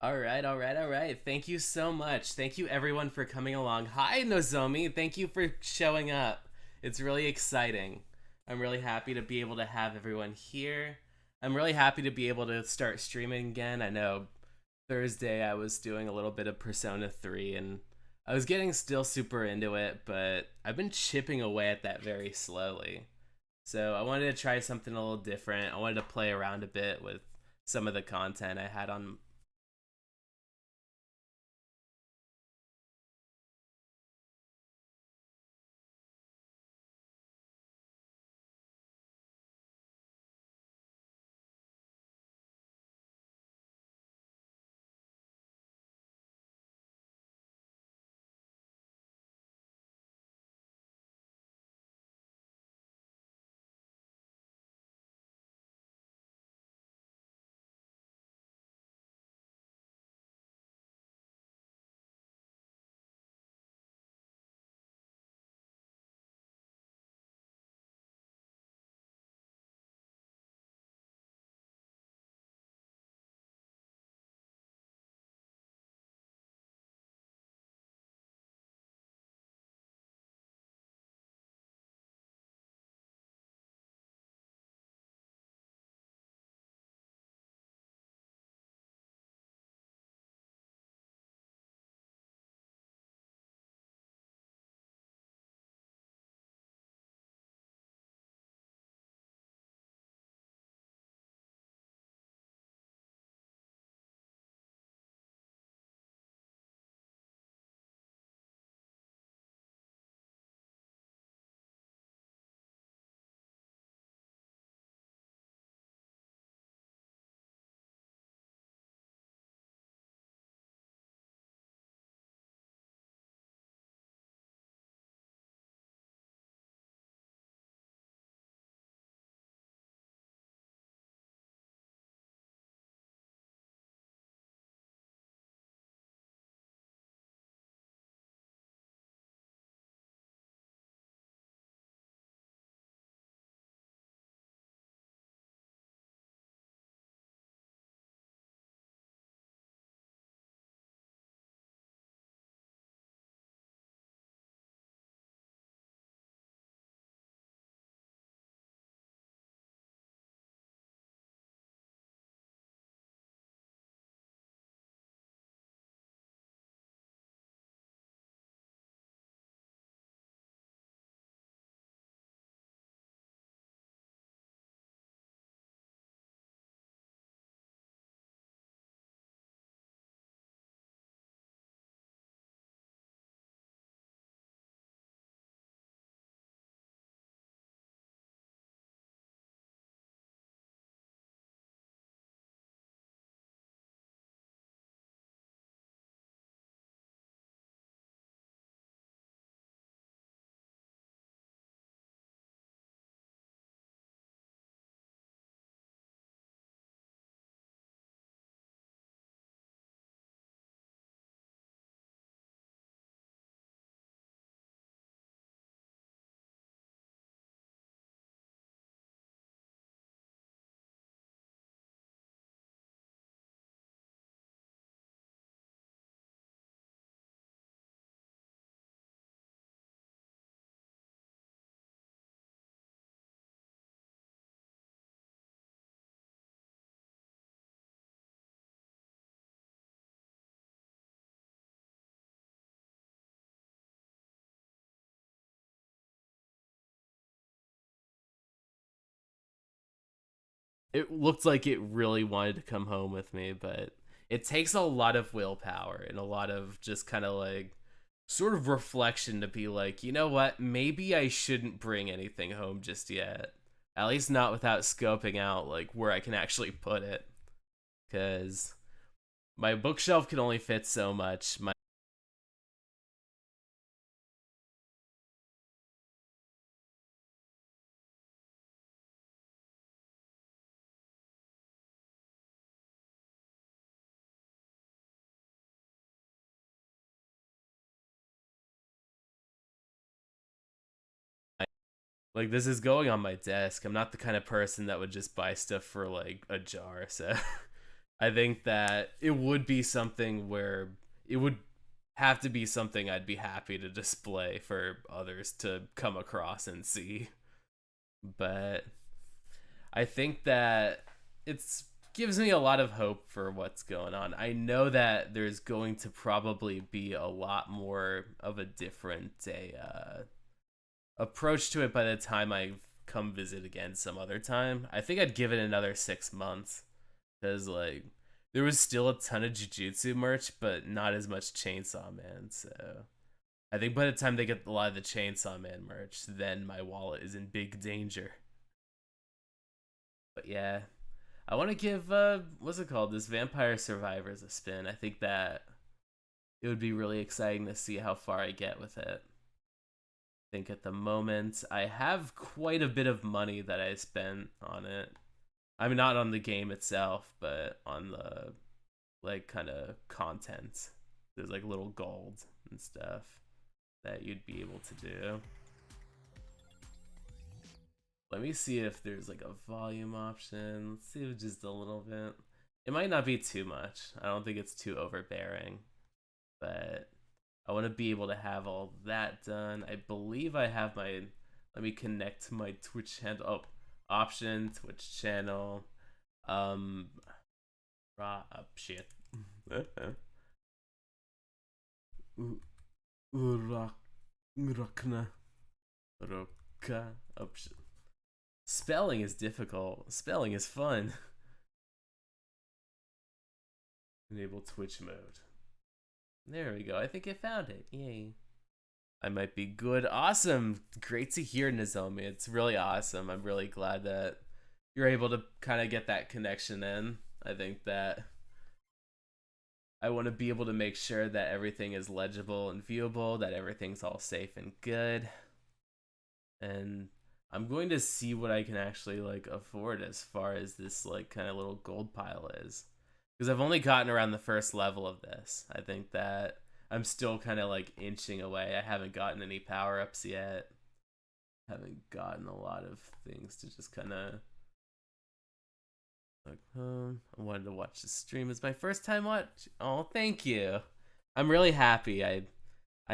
All right, all right, all right. Thank you so much. Thank you everyone for coming along. Hi, Nozomi. Thank you for showing up. It's really exciting. I'm really happy to be able to have everyone here. I'm really happy to be able to start streaming again. I know Thursday I was doing a little bit of Persona 3 and I was getting still super into it, but I've been chipping away at that very slowly. So I wanted to try something a little different. I wanted to play around a bit with some of the content I had on. It looked like it really wanted to come home with me, but it takes a lot of willpower and a lot of just kind of like sort of reflection to be like, you know what, maybe I shouldn't bring anything home just yet. At least not without scoping out like where I can actually put it. Cause my bookshelf can only fit so much. My like this is going on my desk. I'm not the kind of person that would just buy stuff for like a jar, so I think that it would be something where it would have to be something I'd be happy to display for others to come across and see. But I think that it's gives me a lot of hope for what's going on. I know that there's going to probably be a lot more of a different approach to it by the time I come visit again some other time. I think I'd give it another 6 months because like there was still a ton of Jujutsu merch, but not as much Chainsaw Man. So I think by the time they get a lot of the Chainsaw Man merch, then my wallet is in big danger. But yeah, I want to give what's it called, this Vampire Survivors a spin. I think that it would be really exciting to see how far I get with it. I think at the moment I have quite a bit of money that I spent on it. I mean, not on the game itself, but on the like kind of content. There's like little gold and stuff that you'd be able to do. Let me see if there's like a volume option. Let's see if just a little bit. It might not be too much. I don't think it's too overbearing, but I want to be able to have all that done. I believe I have my, let me connect my Twitch channel. Oh, option, Twitch channel. Shit. Rakna. Roka option. Spelling is difficult. Spelling is fun. Enable Twitch mode. There we go. I think I found it. Yay. I might be good. Awesome. Great to hear, Nozomi. It's really awesome. I'm really glad that you're able to kind of get that connection in. I think that I want to be able to make sure that everything is legible and viewable, that everything's all safe and good. And I'm going to see what I can actually like afford as far as this like kind of little gold pile is. Because I've only gotten around the first level of this. I think that I'm still kind of like inching away. I haven't gotten any power-ups yet. Haven't gotten a lot of things to just kind of like, I wanted to watch the stream. It's my first time watch. Oh, thank you. I'm really happy. I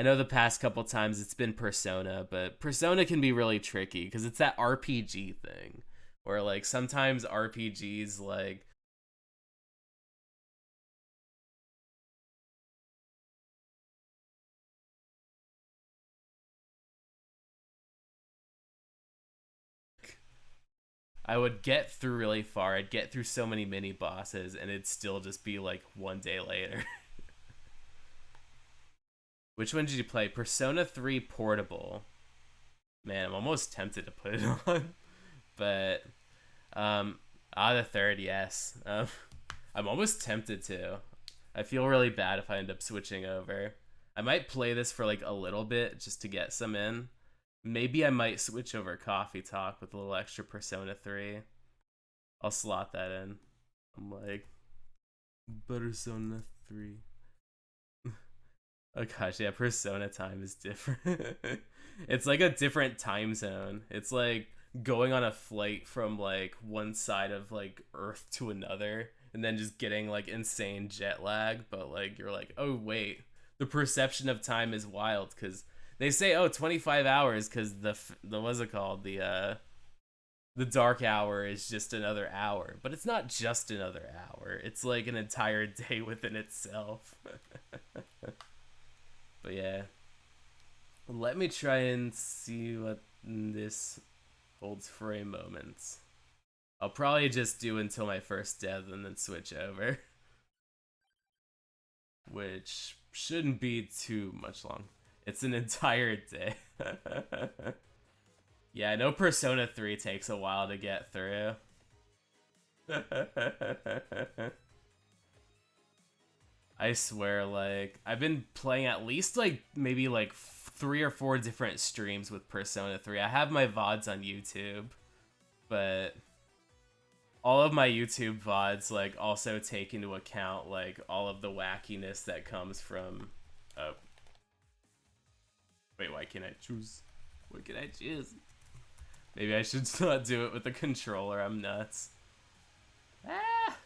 know the past couple times it's been Persona, but Persona can be really tricky because it's that RPG thing where like sometimes RPGs like I would get through really far. I'd get through so many mini bosses and it'd still just be like one day later. Which one did you play? Persona 3 Portable. Man, I'm almost tempted to put it on. But the third, yes. I'm almost tempted to. I feel really bad if I end up switching over. I might play this for like a little bit just to get some in. Maybe I might switch over Coffee Talk with a little extra Persona 3. I'll slot that in. I'm like, Persona 3. Oh gosh, yeah, Persona time is different. It's like a different time zone. It's like going on a flight from like one side of like Earth to another and then just getting like insane jet lag, but like you're like, "Oh wait, the perception of time is wild cuz they say 25 hours cuz the what's it called? The dark hour is just another hour, but it's not just another hour. It's like an entire day within itself." But yeah, let me try and see what this holds for a moment. I'll probably just do until my first death and then switch over. Which shouldn't be too much long. It's an entire day. Yeah, I know Persona 3 takes a while to get through. I swear, like, I've been playing at least, like, maybe, like, 3 or 4 different streams with Persona 3. I have my VODs on YouTube, but all of my YouTube VODs, like, also take into account, like, all of the wackiness that comes from... Oh. Wait, why can't I choose? What can I choose? Maybe I should not do it with the controller. I'm nuts. Ah!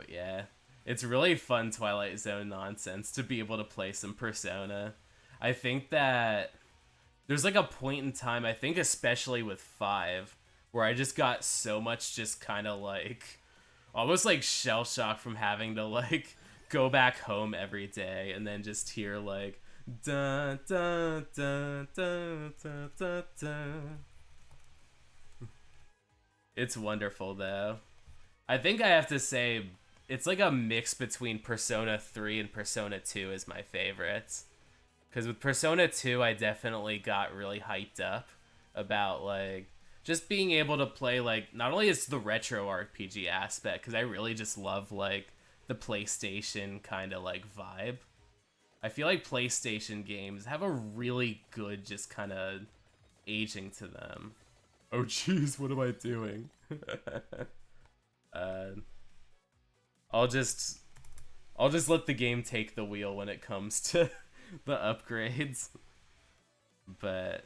But yeah, it's really fun Twilight Zone nonsense to be able to play some Persona. I think that there's like a point in time, I think especially with 5, where I just got so much just kind of like almost like shell shock from having to like go back home every day and then just hear like dun dun dun dun dun dun dun. It's wonderful though. I think I have to say it's like a mix between Persona 3 and Persona 2 is my favorites. Because with Persona 2, I definitely got really hyped up about, like, just being able to play, like, not only is the retro RPG aspect, because I really just love, like, the PlayStation kind of, like, vibe. I feel like PlayStation games have a really good just kind of aging to them. Oh, jeez, what am I doing? uh, I'll just let the game take the wheel when it comes to the upgrades. But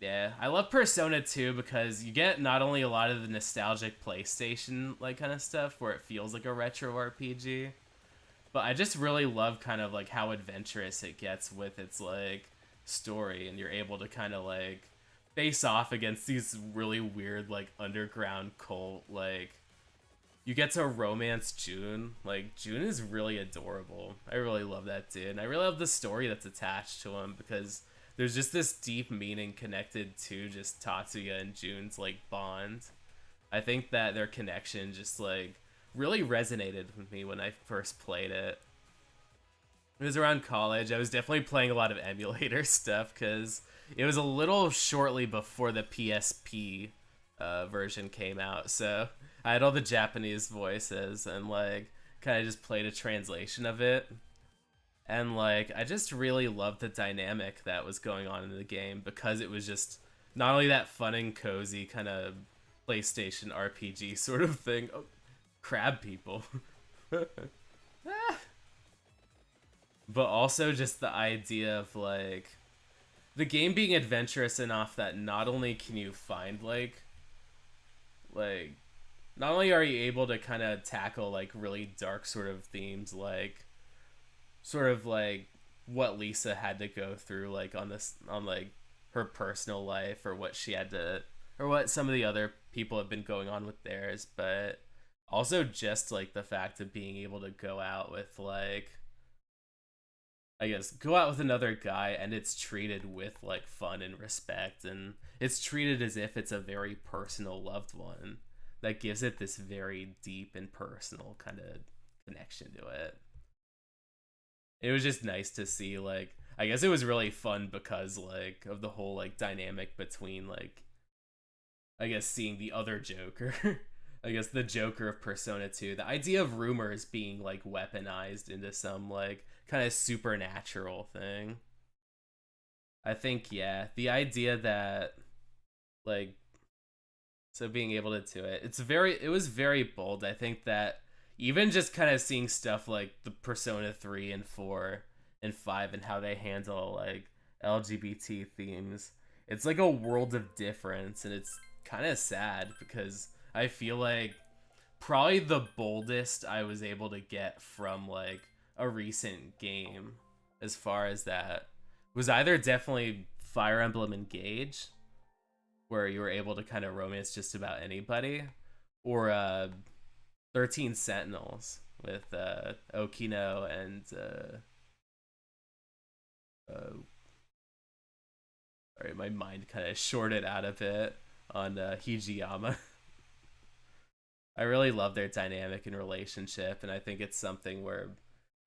yeah, I love Persona 2 because you get not only a lot of the nostalgic PlayStation like kind of stuff where it feels like a retro RPG, but I just really love kind of like how adventurous it gets with its like story, and you're able to kind of like face off against these really weird like underground cult. Like you get to romance June. Like June is really adorable. I really love that dude. And I really love the story that's attached to him because there's just this deep meaning connected to just Tatsuya and June's like bond. I think that their connection just like really resonated with me when I first played it. It was around college. I was definitely playing a lot of emulator stuff because it was a little shortly before the PSP version came out, so I had all the Japanese voices and like kind of just played a translation of it, and like I just really loved the dynamic that was going on in the game because it was just not only that fun and cozy kind of PlayStation RPG sort of thing. Oh, crab people. But also just the idea of like the game being adventurous enough that not only can you find like not only are you able to kind of tackle like really dark sort of themes like sort of like what Lisa had to go through like on this on like her personal life or what she had to or what some of the other people have been going on with theirs, but also just like the fact of being able to go out with like I guess go out with another guy and it's treated with like fun and respect, and it's treated as if it's a very personal loved one that gives it this very deep and personal kind of connection to it. It was just nice to see like I guess it was really fun because like of the whole like dynamic between like I guess seeing the other Joker. I guess the Joker of Persona 2, the idea of rumors being like weaponized into some like kind of supernatural thing. I think yeah, the idea that like so being able to do it, it was very bold. I think that even just kind of seeing stuff like the Persona 3 and 4 and 5 and how they handle like LGBT themes, it's like a world of difference, and it's kind of sad because I feel like probably the boldest I was able to get from like a recent game as far as that was either definitely Fire Emblem Engage, where you were able to kind of romance just about anybody, or 13 Sentinels with Okino and sorry, my mind kind of shorted out of it on Hijiyama. I really love their dynamic and relationship, and I think it's something where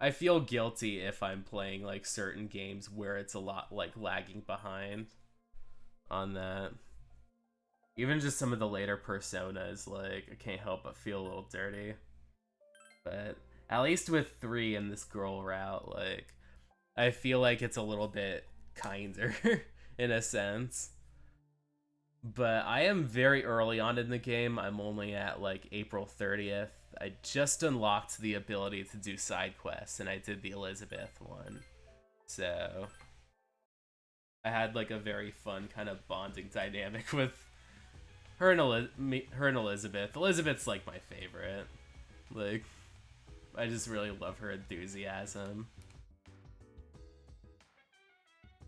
I feel guilty if I'm playing like certain games where it's a lot like lagging behind on that. Even just some of the later Personas, like I can't help but feel a little dirty. But at least with 3 and this girl route, like I feel like it's a little bit kinder in a sense. But I am very early on in the game. I'm only at like April 30th. I just unlocked the ability to do side quests, and I did the Elizabeth one. So I had like a very fun kind of bonding dynamic with her and Elizabeth. Elizabeth's like my favorite. Like I just really love her enthusiasm.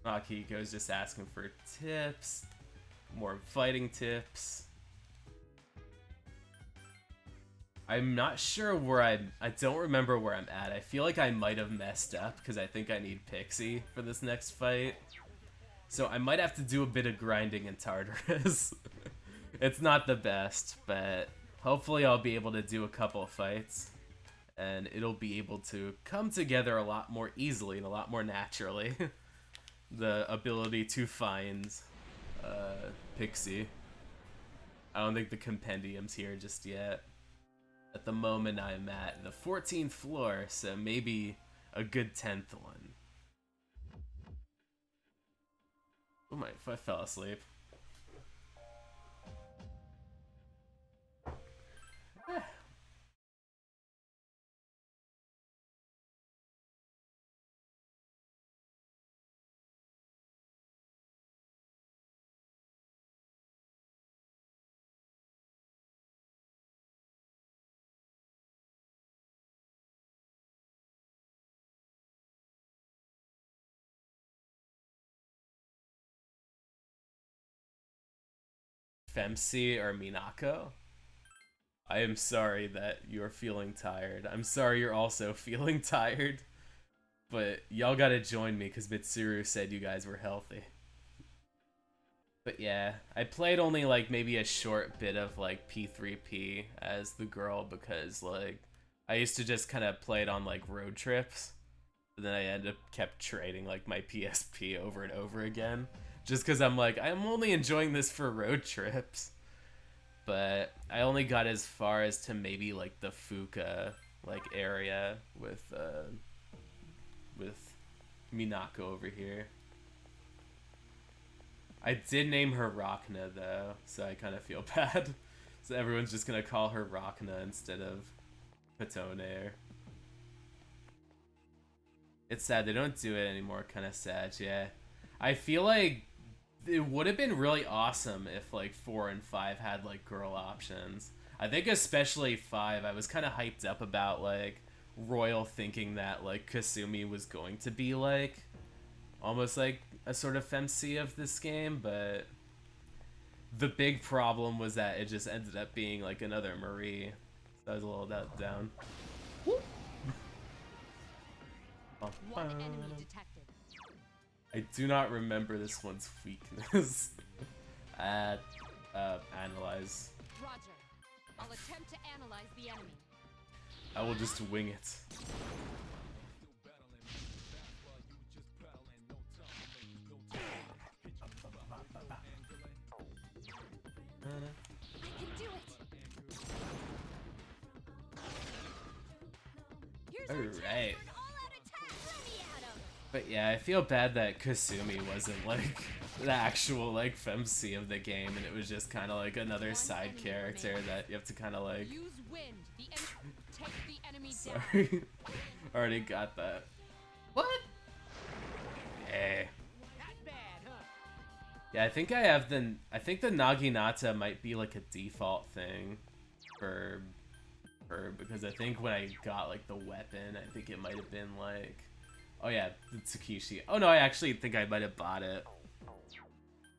Akihiko's just asking for tips, more fighting tips. I'm not sure where I don't remember where I'm at. I feel like I might have messed up because I think I need Pixie for this next fight. So I might have to do a bit of grinding in Tartarus. It's not the best, but hopefully I'll be able to do a couple of fights. And it'll be able to come together a lot more easily and a lot more naturally. The ability to find Pixie. I don't think the compendium's here just yet. At the moment I'm at the 14th floor, so maybe a good 10th one. Oh my, if I fell asleep. Femsi or Minako? I am sorry that you're feeling tired. I'm sorry you're also feeling tired. But y'all gotta join me because Mitsuru said you guys were healthy. But yeah, I played only like maybe a short bit of like P3P as the girl because like I used to just kind of play it on like road trips. And then I ended up kept trading like my PSP over and over again. Just because I'm like, I'm only enjoying this for road trips. But I only got as far as to maybe like the Fuka like area with Minako over here. I did name her Rachna though, so I kind of feel bad. So everyone's just gonna call her Rachna instead of Petone. It's sad they don't do it anymore. Kind of sad, yeah. I feel like it would have been really awesome if like 4 and 5 had like girl options. I think especially 5, I was kind of hyped up about like Royal thinking that like Kasumi was going to be like almost like a sort of femc of this game, but the big problem was that it just ended up being like another Marie. So I was a little down. One enemy detected. I do not remember this one's weakness. Analyze. Roger. I'll attempt to analyze the enemy. I will just wing it. I can do it. All right. But yeah, I feel bad that Kasumi wasn't like the actual like femc of the game, and it was just kind of like another side character that you have to kind of like. Use wind. Take the enemy down. Sorry, already got that. What? Yeah. Yeah, I think I have the. I think the Naginata might be like a default thing for because I think when I got like the weapon, I think it might have been like. Oh yeah, the Tsukishi. Oh no, I actually think I might have bought it.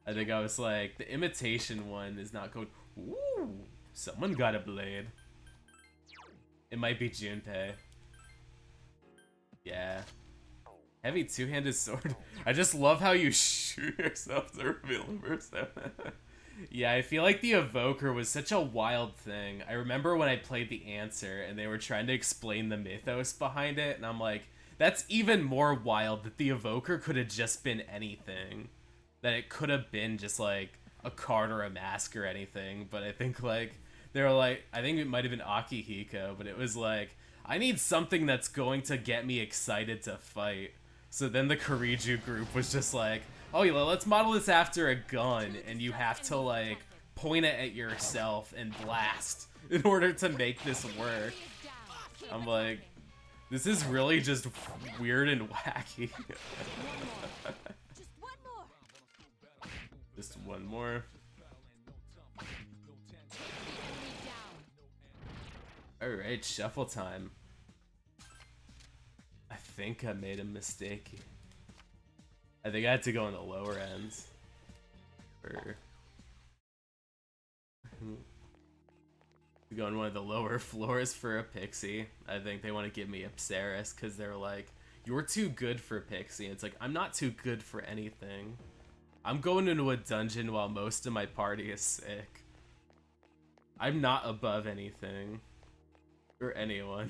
I think I was like, the imitation one is not going. Ooh, someone got a blade. It might be Junpei. Yeah. Heavy two-handed sword. I just love how you shoot yourself to reveal a persona. Yeah, I feel like the Evoker was such a wild thing. I remember when I played the Answer and they were trying to explain the mythos behind it, and I'm like, that's even more wild that the Evoker could have just been anything. That it could have been just like a card or a mask or anything. But I think like, they were like, I think it might have been Akihiko, but it was like, I need something that's going to get me excited to fight. So then the Kiriju group was just like, oh yeah, let's model this after a gun, and you have to like point it at yourself and blast in order to make this work. I'm like, this is really just weird and wacky. Just one more. Alright, shuffle time. think I made a mistake. I think I had to go on the lower ends. Or go on one of the lower floors for a Pixie. I think they want to give me Apsaris because they're like, you're too good for Pixie. It's like, I'm not too good for anything. I'm going into a dungeon while most of my party is sick. I'm not above anything. Or anyone.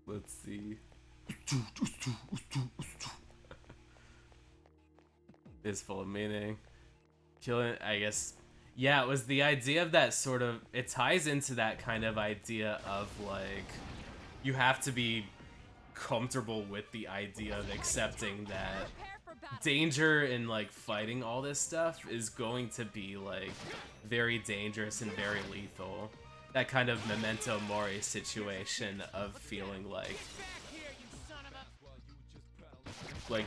Let's see. Is full of meaning. Killing, I guess. Yeah, it was the idea of that sort of. It ties into that kind of idea of like, you have to be comfortable with the idea of accepting that danger in like fighting all this stuff is going to be like very dangerous and very lethal. That kind of memento mori situation of feeling like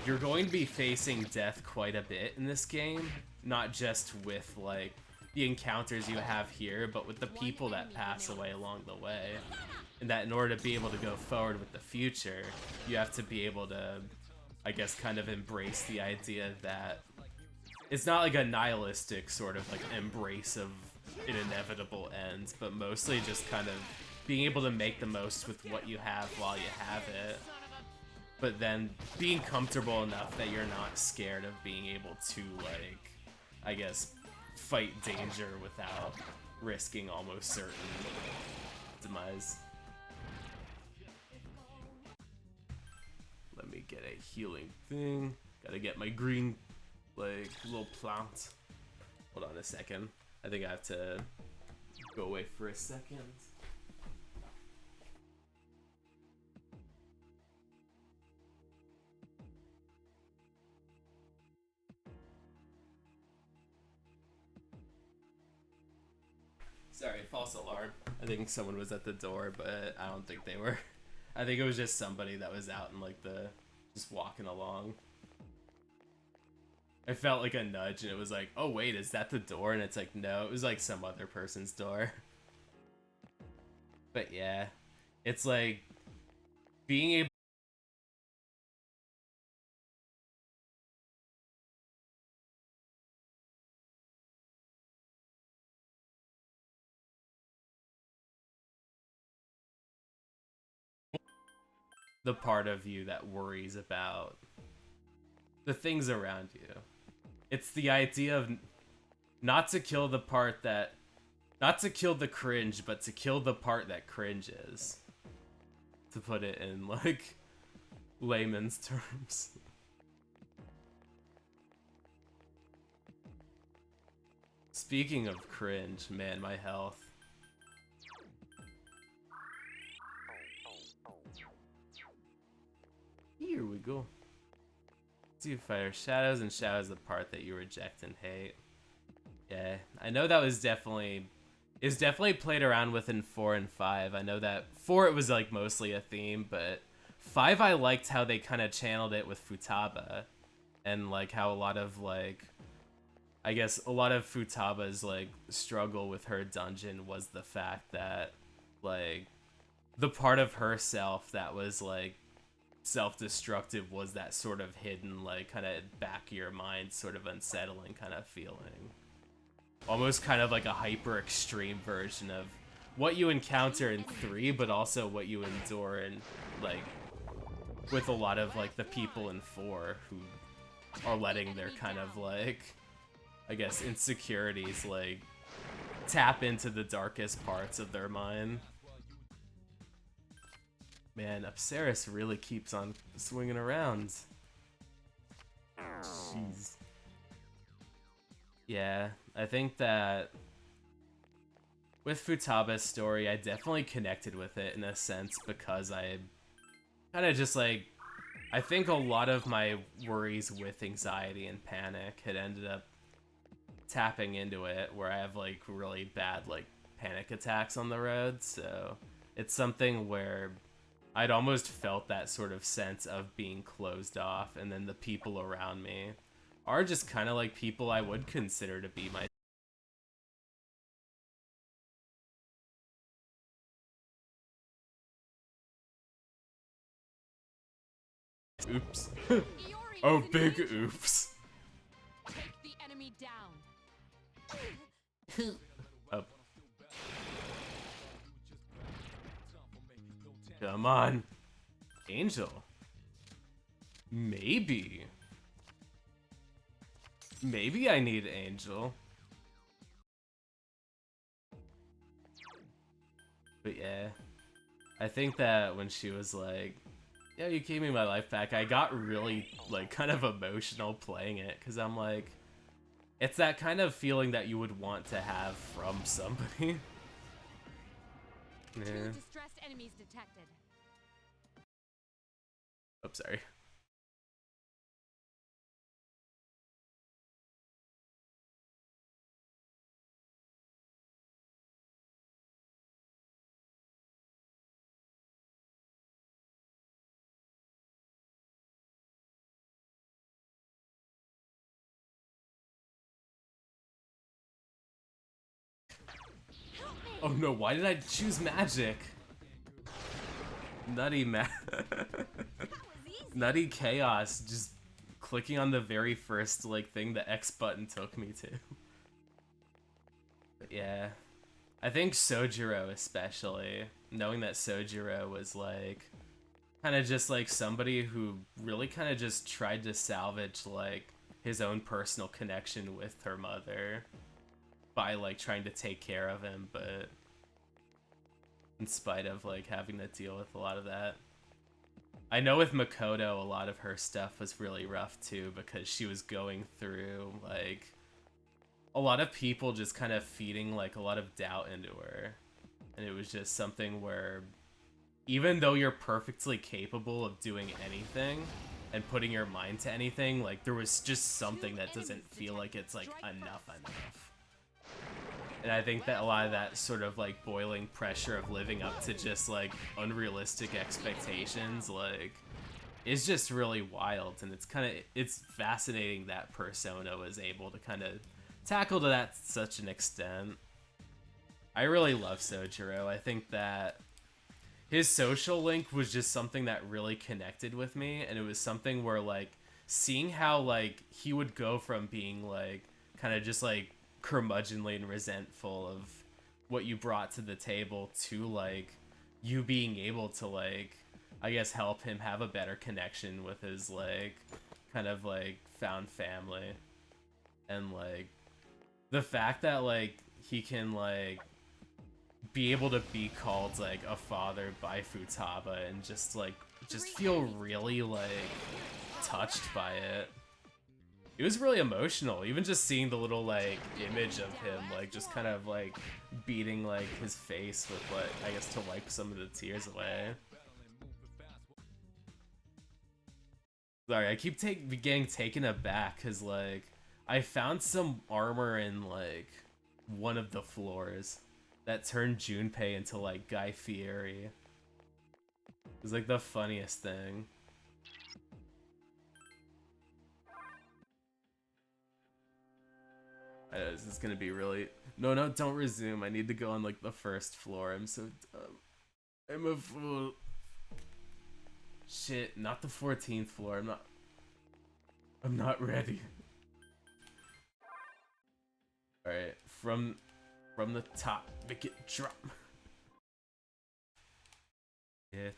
you're going to be facing death quite a bit in this game, not just with like the encounters you have here, but with the people that pass away along the way. And that in order to be able to go forward with the future, you have to be able to, I guess, kind of embrace the idea that it's not like a nihilistic sort of like embrace of an inevitable end, but mostly just kind of being able to make the most with what you have while you have it. But then being comfortable enough that you're not scared of being able to, like, I guess, fight danger without risking almost certain demise. Let me get a healing thing. Gotta get my green, like, little plant. Hold on a second. I think I have to go away for a second. Sorry, false alarm. I think someone was at the door, but I don't think they were. I think it was just somebody that was out in like just walking along. I felt like a nudge and it was like, oh wait, is that the door? And it's like, no, it was like some other person's door. But yeah, it's like being able the part of you that worries about the things around you. It's the idea of not to kill the part that, not to kill the cringe, but to kill the part that cringes. To put it in like layman's terms. Speaking of cringe, man, my health. Here we go. Do fire shadows, and shadows the part that you reject and hate. Yeah, I know that was definitely played around with in 4 and 5. I know that 4 it was like mostly a theme, but 5 I liked how they kind of channeled it with Futaba, and like how a lot of like, I guess a lot of Futaba's like struggle with her dungeon was the fact that like the part of herself that was like self-destructive was that sort of hidden, like kind of back of your mind sort of unsettling kind of feeling. Almost kind of like a hyper extreme version of what you encounter in 3, but also what you endure in like with a lot of like the people in 4 who are letting their kind of like, I guess, insecurities like tap into the darkest parts of their mind. Man, Apsaris really keeps on swinging around. Jeez. Yeah, I think that with Futaba's story, I definitely connected with it in a sense because I kind of just like, I think a lot of my worries with anxiety and panic had ended up tapping into it, where I have like really bad like panic attacks on the road. So it's something where I'd almost felt that sort of sense of being closed off, and then the people around me are just kind of like people I would consider to be my Oops. Iori Oh, is in big danger. oops. Take the enemy down. Oh. Come on. Angel. Maybe. Maybe I need Angel. But yeah. I think that when she was like, yeah, you gave me my life back, I got really, like, kind of emotional playing it, because I'm like, it's that kind of feeling that you would want to have from somebody. Yeah. 2 distressed enemies detected. Oh, sorry. Help me! Oh no, why did I choose magic? Nutty That was easy. Nutty chaos, just clicking on the very first, like, thing the X button took me to. But yeah. I think Sojiro especially, knowing that Sojiro was, like, kind of just, like, somebody who really kind of just tried to salvage, like, his own personal connection with her mother by, like, trying to take care of him, but in spite of, like, having to deal with a lot of that. I know with Makoto, a lot of her stuff was really rough too, because she was going through, like, a lot of people just kind of feeding, like, a lot of doubt into her. And it was just something where, even though you're perfectly capable of doing anything and putting your mind to anything, like, there was just something that doesn't feel like it's, like, enough. And I think that a lot of that sort of, like, boiling pressure of living up to just, like, unrealistic expectations, like, is just really wild. And it's fascinating that Persona was able to kind of tackle to that such an extent. I really love Sojiro. I think that his social link was just something that really connected with me, and it was something where, like, seeing how, like, he would go from being, like, kind of just, like, curmudgeonly and resentful of what you brought to the table to, like, you being able to, like, I guess help him have a better connection with his, like, kind of, like, found family. And, like, the fact that, like, he can, like, be able to be called, like, a father by Futaba and just, like, just feel really, like, touched by it. It was really emotional, even just seeing the little, like, image of him, like, just kind of, like, beating, like, his face with, like, I guess to wipe some of the tears away. Sorry, I keep getting taken aback, because, like, I found some armor in, like, one of the floors that turned Junpei into, like, Guy Fieri. It was, like, the funniest thing. This is gonna be really... No, don't resume. I need to go on, like, the first floor. I'm so dumb. I'm a fool. Shit, not the 14th floor. I'm not ready. Alright, from the top, make it drop. Yeah.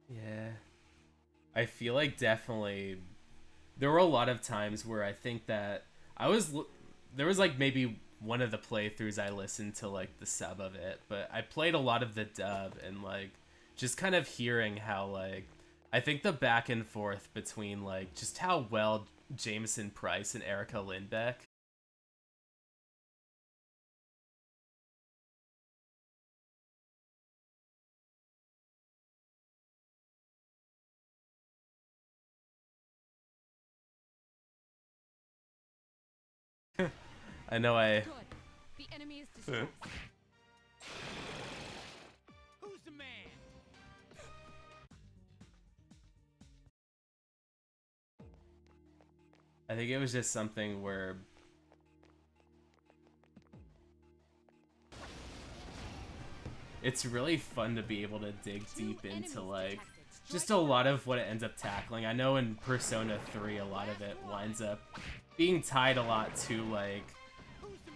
Yeah. I feel like definitely there were a lot of times where I think that there was like maybe one of the playthroughs I listened to like the sub of it, but I played a lot of the dub and like just kind of hearing how like I think the back and forth between like just how well Jameson Price and Erica Lindbeck I know I Good. The enemy is distressed. I think it was just something where it's really fun to be able to dig deep into like just a lot of what it ends up tackling. I know in Persona 3 a lot of it winds up being tied a lot to like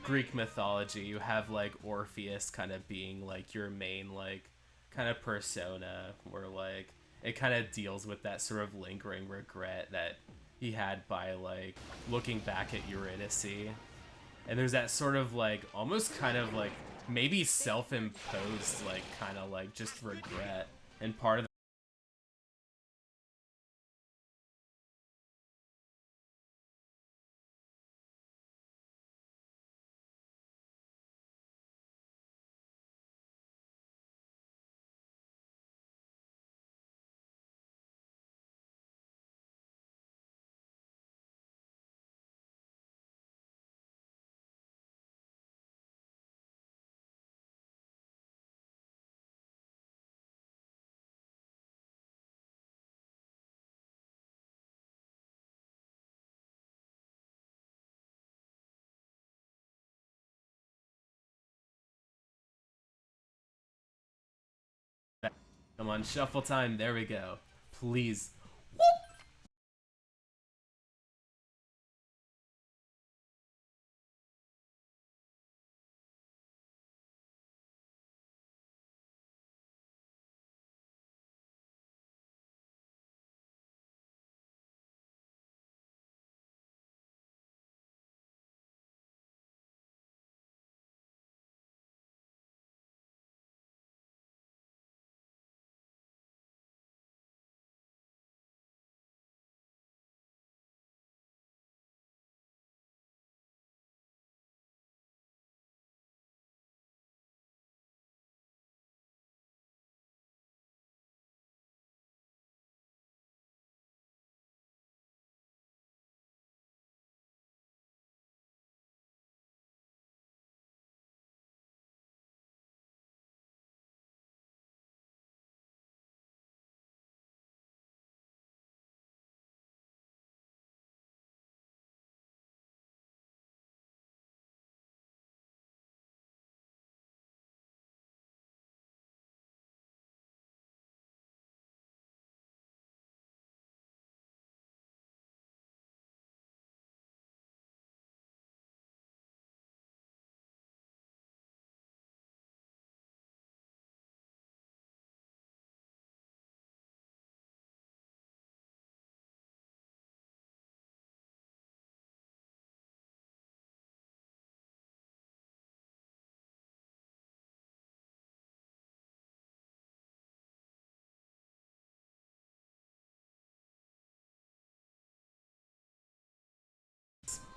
Greek mythology. You have like Orpheus kind of being like your main like kind of persona where like it kind of deals with that sort of lingering regret that he had by like looking back at Eurydice. And there's that sort of like almost kind of like maybe self-imposed like kind of like just regret, and part of that. Come on, shuffle time. There we go. Please.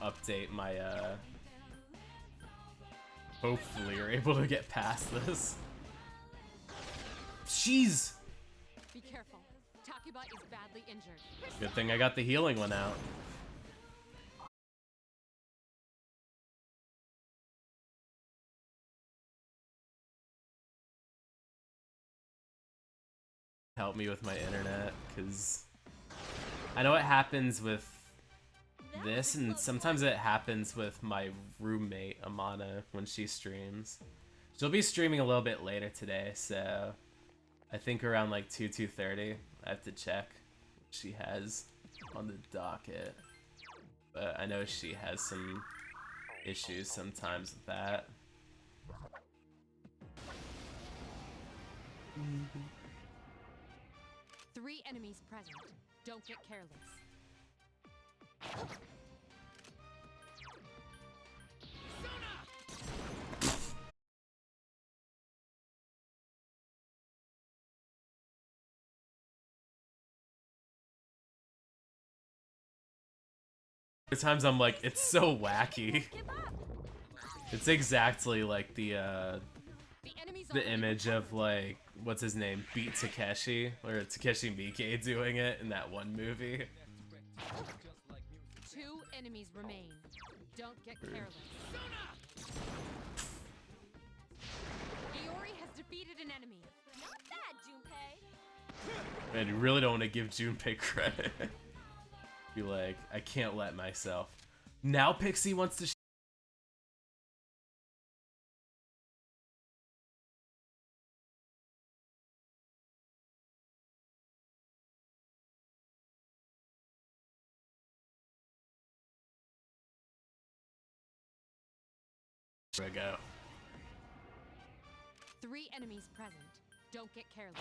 Update my hopefully you're able to get past this. Jeez. Be careful. Takuba is badly injured. Good thing I got the healing one out. Help me with my internet, because I know it happens with this, and sometimes it happens with my roommate Amana when she streams. She'll be streaming a little bit later today, so I think around like 2:30. I have to check what she has on the docket, but I know she has some issues sometimes with that. Three enemies present. Don't get careless. Times I'm like, it's so wacky. It's exactly like the image of like, what's his name, Beat Takeshi, or Takeshi Miike doing it in that one movie. Two enemies remain. Don't get careless. Iori has defeated an enemy. Not bad, Junpei. Man, you really don't want to give Junpei credit. Be like, I can't let myself. Now Pixie wants to go. 3 enemies present. Don't get careless.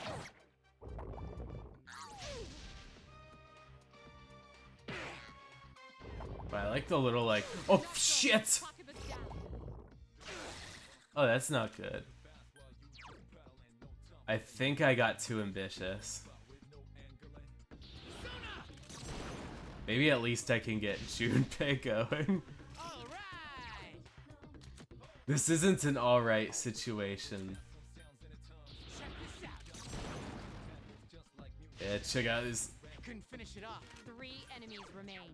But I like the little like, oh shit! Oh, that's not good. I think I got too ambitious. Maybe at least I can get Junpei going. This isn't an alright situation. Yeah, check out this. Couldn't finish it off. 3 enemies remain.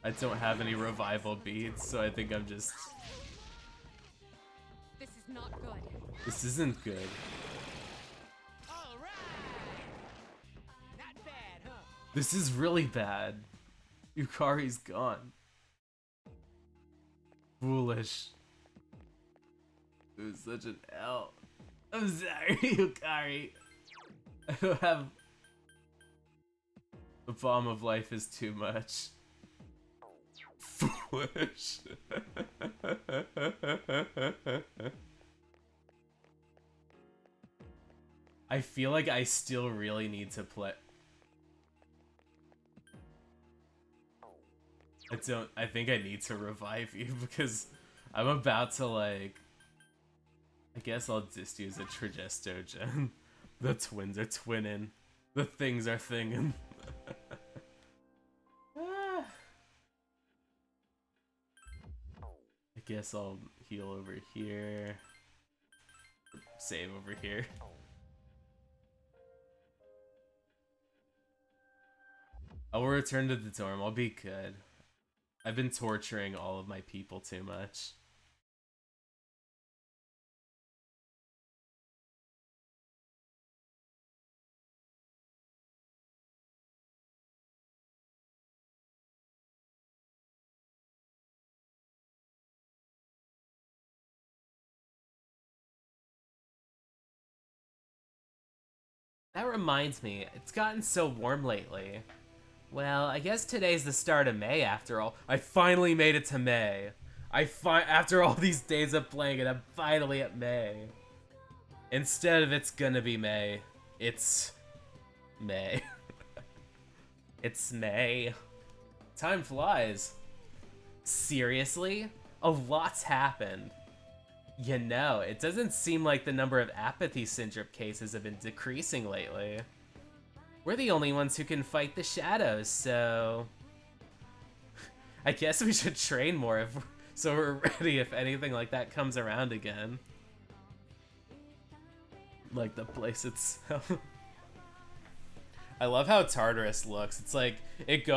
I don't have any revival beads, so I think I'm just... This is not good. This isn't good. Not bad, huh? This is really bad. Yukari's gone. Foolish. It was such an L. I'm sorry, Yukari. I don't have... The bomb of life is too much. Foolish. I feel like I still really need to play. I think I need to revive you because I'm about to like... I guess I'll just use a Trigestogen. The twins are twinning. The things are thinging. I guess I'll heal over here. Save over here. I will return to the dorm. I'll be good. I've been torturing all of my people too much. That reminds me, it's gotten so warm lately. Well, I guess today's the start of May after all. I finally made it to May. After all these days of playing it, I'm finally at May. Instead of it's gonna be May, it's May. It's May. Time flies. Seriously? A lot's happened. You know, it doesn't seem like the number of apathy syndrome cases have been decreasing lately. We're the only ones who can fight the shadows, so... I guess we should train more so we're ready if anything like that comes around again. Like the place itself. I love how Tartarus looks. It's like, it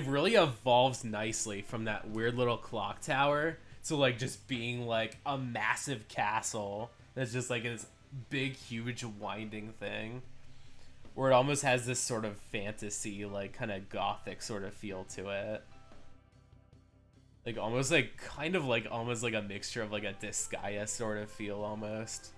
really evolves nicely from that weird little clock tower to like just being like a massive castle that's just like this big, huge, winding thing. Where it almost has this sort of fantasy, like kind of gothic sort of feel to it. Like almost like, kind of like almost like a mixture of like a Disgaea sort of feel almost.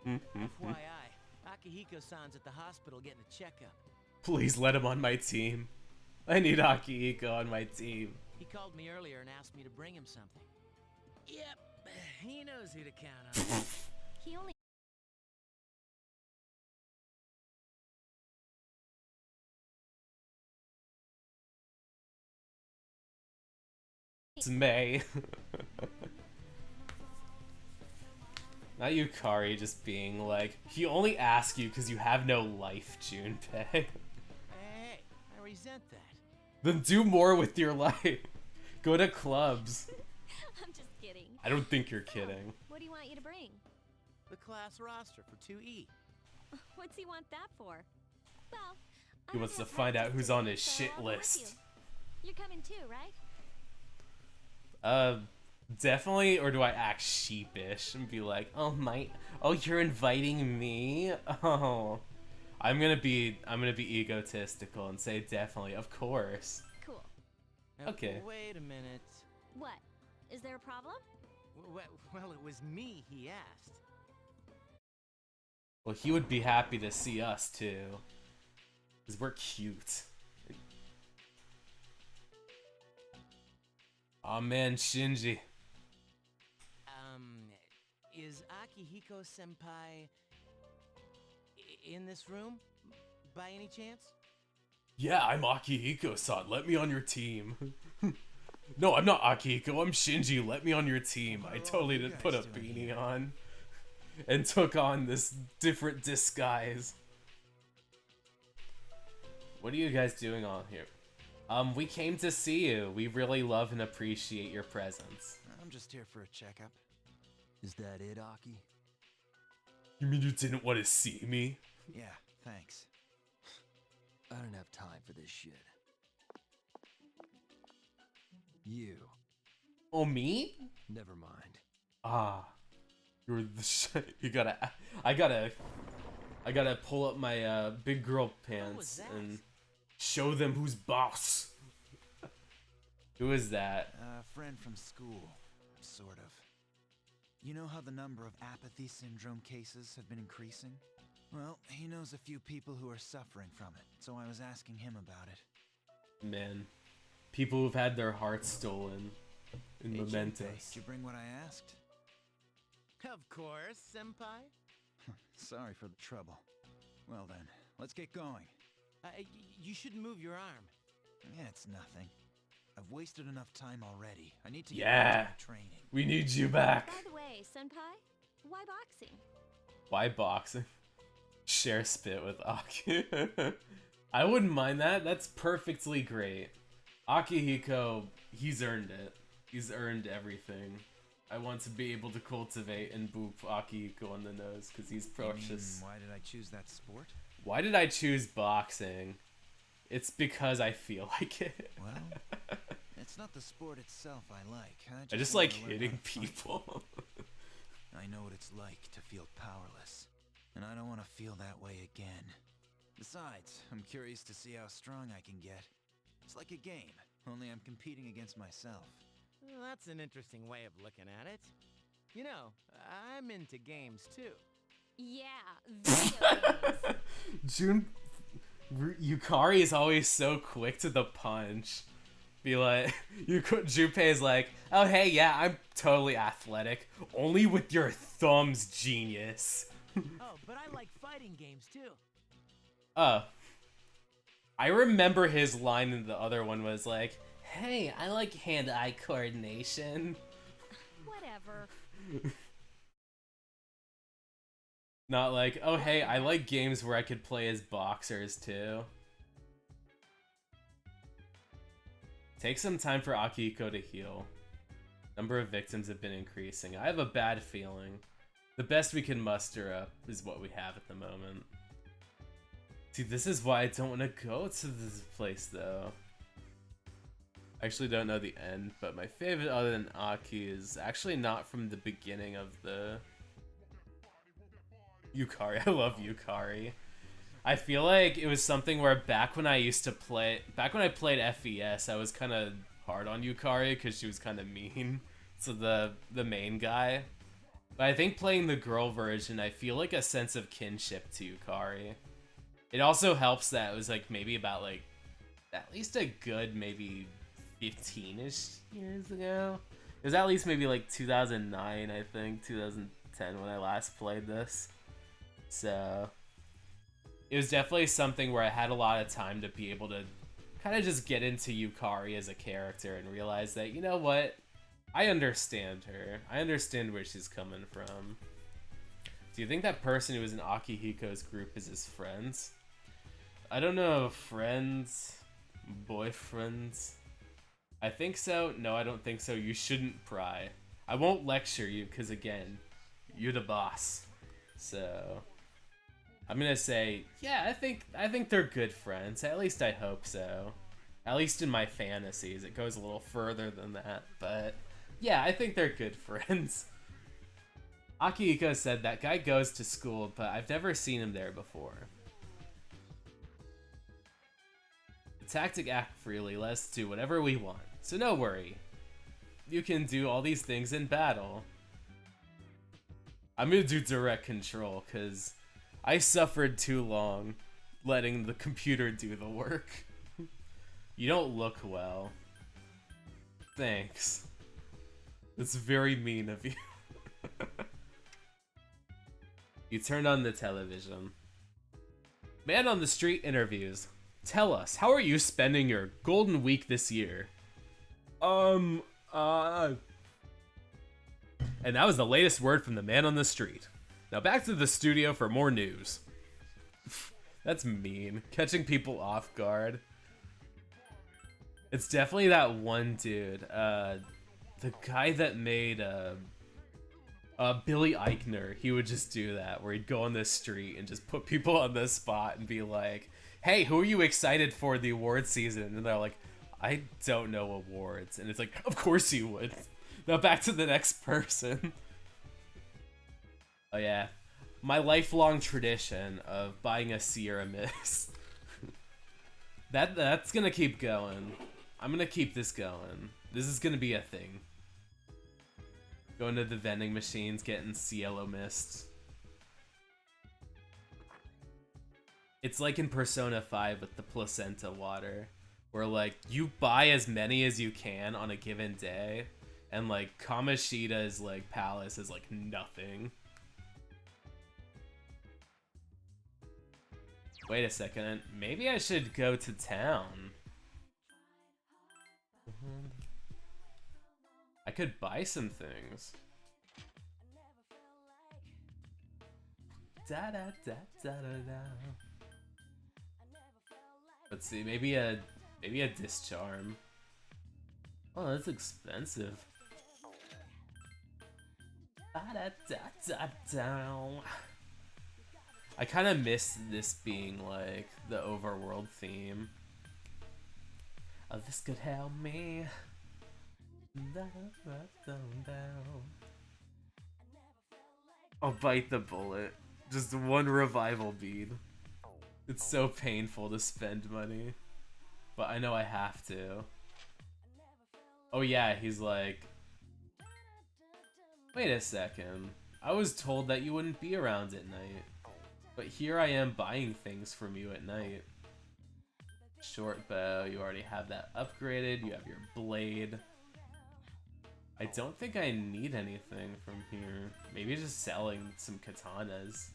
FYI, Akihiko-san's at the hospital getting a checkup. Please let him on my team. I need Akihiko on my team. He called me earlier and asked me to bring him something. Yep, he knows who to count on. He only... It's May. Not Yukari just being like, he only asks you because you have no life, Junpei. Hey, I resent that. Then do more with your life. Go to clubs. I'm just kidding. I don't think you're kidding. What do you want you to bring? The class roster for 2E. What's he want that for? Well, He wants to find out who's on his shit list. You're coming too, right? Uh, definitely. Or do I act sheepish and be like, oh, you're inviting me? Oh, I'm gonna be egotistical and say definitely, of course. Cool. Okay. Wait a minute. What? Is there a problem? Well, it was me he asked. Well, he would be happy to see us too, cause we're cute. Oh man, Shinji. Is Akihiko senpai in this room by any chance? Yeah, I'm Akihiko-san. Let me on your team. No, I'm not Akihiko. I'm Shinji. Let me on your team. I totally did put a beanie on and took on this different disguise. What are you guys doing on here? We came to see you. We really love and appreciate your presence. I'm just here for a checkup. Is that it, Aki? You mean you didn't want to see me? Yeah, thanks. I don't have time for this shit. You. Oh, me? Never mind. Ah. You're the you gotta... I gotta pull up my big girl pants and show them who's boss. Who is that? A friend from school, sort of. You know how the number of apathy syndrome cases have been increasing? Well, he knows a few people who are suffering from it, so I was asking him about it. Man. People who've had their hearts stolen in Hey, mementos. Junpei, did you bring what I asked? Of course, senpai. Sorry for the trouble. Well then, let's get going. You should move your arm. Yeah, it's nothing. I've wasted enough time already. I need to get Yeah. back to my training. We need you back. By the way, senpai, why boxing? Why boxing? Share spit with Aki. I wouldn't mind that. That's perfectly great. Akihiko, he's earned it. He's earned everything. I want to be able to cultivate and boop Akihiko on the nose because he's precious. Why did I choose that sport? Why did I choose boxing? It's because I feel like it. Well, it's not the sport itself I like. I just wanna like learn how hitting to fight. people. I know what it's like to feel powerless, and I don't want to feel that way again. Besides, I'm curious to see how strong I can get. It's like a game, only I'm competing against myself. Well, that's an interesting way of looking at it. You know, I'm into games too. Yeah, video games. Jun Yukari is always so quick to the punch. Be like, Junpei is like, oh hey, yeah, I'm totally athletic. Only with your thumbs, genius. Oh, but I like fighting games too. I remember his line in the other one was like, hey, I like hand-eye coordination. Whatever. Not like, oh hey, I like games where I could play as boxers too. Take some time for Akihiko to heal. Number of victims have been increasing. I have a bad feeling. The best we can muster up is what we have at the moment. See, this is why I don't want to go to this place though. I actually don't know the end, but my favorite other than Aki is actually not from the beginning of the Yukari. I love Yukari. I feel like it was something where back when I played FES, I was kind of hard on Yukari because she was kind of mean to the main guy. But I think playing the girl version, I feel like a sense of kinship to Yukari. It also helps that it was like maybe about like at least a good maybe 15-ish years ago. It was at least maybe like 2009, I think, 2010 when I last played this. So it was definitely something where I had a lot of time to be able to kind of just get into Yukari as a character and realize that, you know what? I understand her. I understand where she's coming from. Do you think that person who was in Akihiko's group is his friends? I don't know, friends, boyfriends. I think so. No, I don't think so. You shouldn't pry. I won't lecture you because, again, you're the boss. So I'm gonna say, yeah, I think they're good friends. At least I hope so. At least in my fantasies, it goes a little further than that. But Yeah, I think they're good friends. Akihiko said that guy goes to school, but I've never seen him there before. The tactic act freely, let's do whatever we want, so no worry. You can do all these things in battle. I'm gonna do direct control, cause I suffered too long letting the computer do the work. You don't look well. Thanks. That's very mean of you. You turned on the television. Man on the Street interviews. Tell us, how are you spending your golden week this year? And that was the latest word from the man on the street. Now back to the studio for more news. That's mean. Catching people off guard. It's definitely that one dude. The guy that made Billy Eichner. He would just do that, where he'd go on the street and just put people on the spot and be like, hey, who are you excited for the award season? And they're like, I don't know awards. And it's like, of course you would. Now back to the next person. Oh yeah. My lifelong tradition of buying a Sierra Mist. That's gonna keep going. I'm gonna keep this going. This is gonna be a thing. Going to the vending machines, getting Cielo Mist. It's like in Persona 5 with the placenta water, where like you buy as many as you can on a given day, and like Kamoshida's like palace is like nothing. Wait a second, maybe I should go to town. I could buy some things. Da da da da da da. Let's see, maybe a discharm. Oh, that's expensive. Da da da da da. I kind of miss this being like the overworld theme. Oh, this could help me. I'll bite the bullet. Just one revival bead. It's so painful to spend money, but I know I have to. Oh yeah, he's like, wait a second. I was told that you wouldn't be around at night, but here I am buying things from you at night. Short bow, you already have that upgraded. You have your blade. I don't think I need anything from here. Maybe just selling some katanas.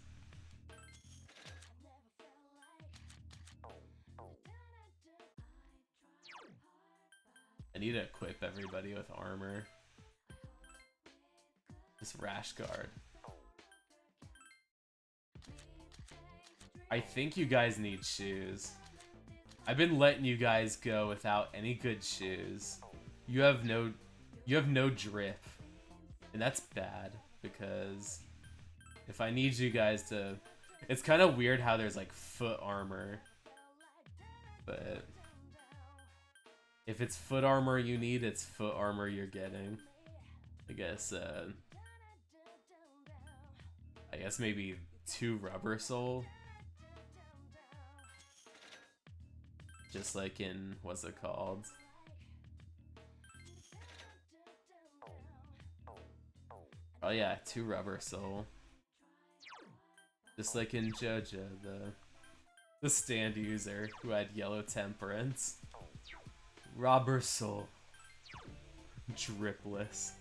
I need to equip everybody with armor. This rash guard. I think you guys need shoes. I've been letting you guys go without any good shoes. You have no drip. And that's bad, because if I need you guys to... It's kind of weird how there's like foot armor. But if it's foot armor you need, it's foot armor you're getting. I guess maybe 2 rubber sole. Just like in, what's it called? Oh yeah, 2 rubber sole. Just like in JoJo, the stand user who had yellow temperance. Rubber sole. Dripless.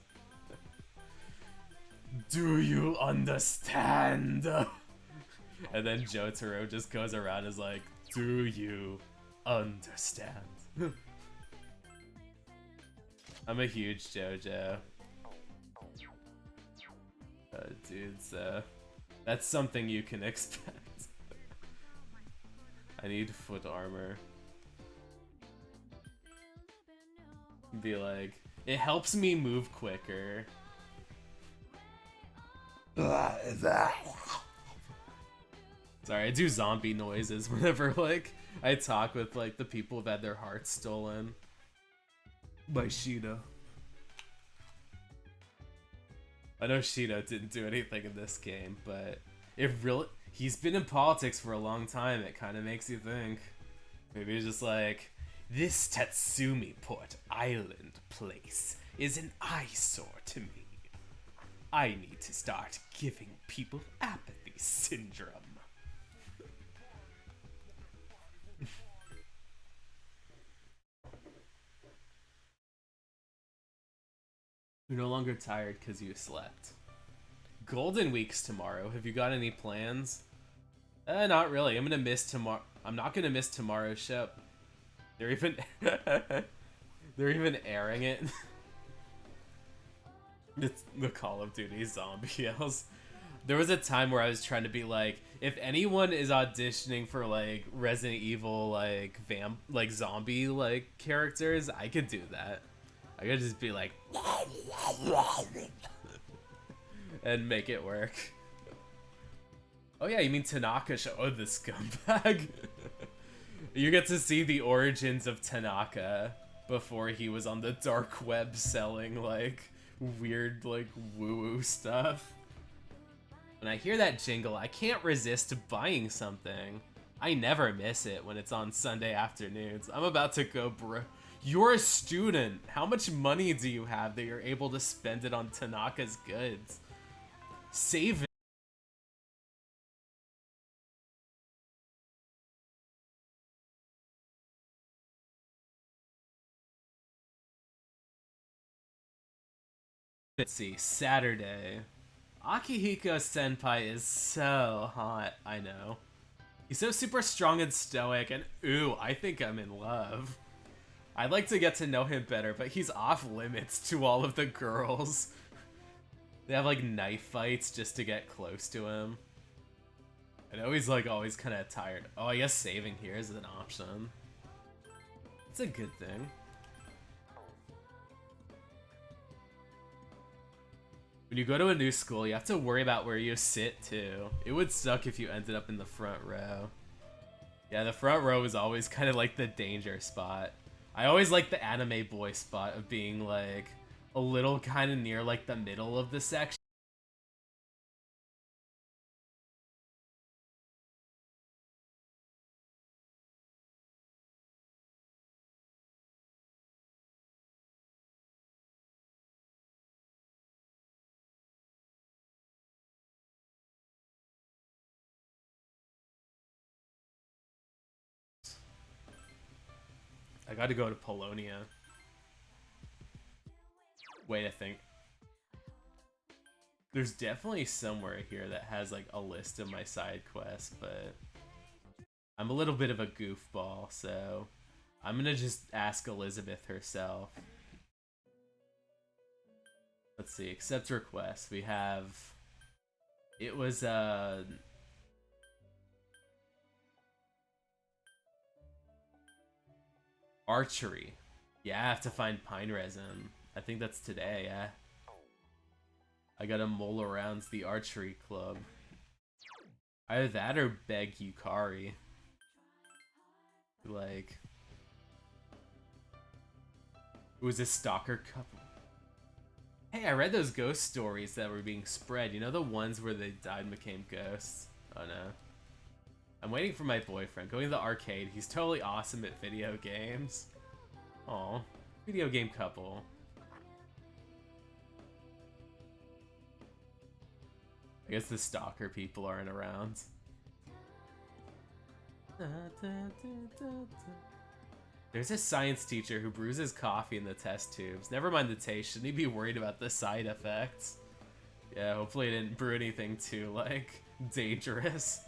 Do you understand? And then Jotaro just goes around and is like, do you understand? I'm a huge JoJo. Dude, so that's something you can expect. I need foot armor. Be like, it helps me move quicker. Sorry, I do zombie noises whenever like I talk with like the people who've had their hearts stolen by Sheeta. I know Shino didn't do anything in this game, but it really he's been in politics for a long time. It kind of makes you think. Maybe he's just like, this Tatsumi Port Island place is an eyesore to me. I need to start giving people apathy syndrome. You're no longer tired because you slept. Golden Week's tomorrow. Have you got any plans? Not really. I'm gonna miss tomorrow. I'm not gonna miss tomorrow's show. They're even they're even airing it. It's the Call of Duty zombie yells. There was a time where I was trying to be like, if anyone is auditioning for like Resident Evil like zombie like characters, I could do that. I could just be like and make it work. Oh yeah, you mean Tanaka show? Oh, the scumbag. You get to see the origins of Tanaka before he was on the dark web selling like weird like woo-woo stuff. When I hear that jingle, I can't resist buying something. I never miss it when it's on Sunday afternoons. I'm about to go You're a student. How much money do you have that you're able to spend it on Tanaka's goods? Save it. Let's see, Saturday. Akihiko Senpai is so hot, I know. He's so super strong and stoic, and ooh, I think I'm in love. I'd like to get to know him better, but he's off limits to all of the girls. They have like knife fights just to get close to him. I know he's like always kind of tired. Oh, I guess saving here is an option. It's a good thing. When you go to a new school, you have to worry about where you sit, too. It would suck if you ended up in the front row. Yeah, the front row is always kind of like the danger spot. I always like the anime boy spot of being, like, a little kind of near, like, the middle of the section. I gotta go to Polonia. Wait, I think. There's definitely somewhere here that has like a list of my side quests, but I'm a little bit of a goofball, so I'm gonna just ask Elizabeth herself. Let's see, accept request. We have... It was, archery. Yeah, I have to find pine resin. I think that's today, yeah. I gotta mull around the archery club. Either that or beg Yukari. Like... It was a stalker couple. Hey, I read those ghost stories that were being spread. You know the ones where they died and became ghosts? Oh no. I'm waiting for my boyfriend. Going to the arcade. He's totally awesome at video games. Aw. Video game couple. I guess the stalker people aren't around. There's a science teacher who brews his coffee in the test tubes. Never mind the taste. Shouldn't he be worried about the side effects? Yeah, hopefully he didn't brew anything too, like, dangerous.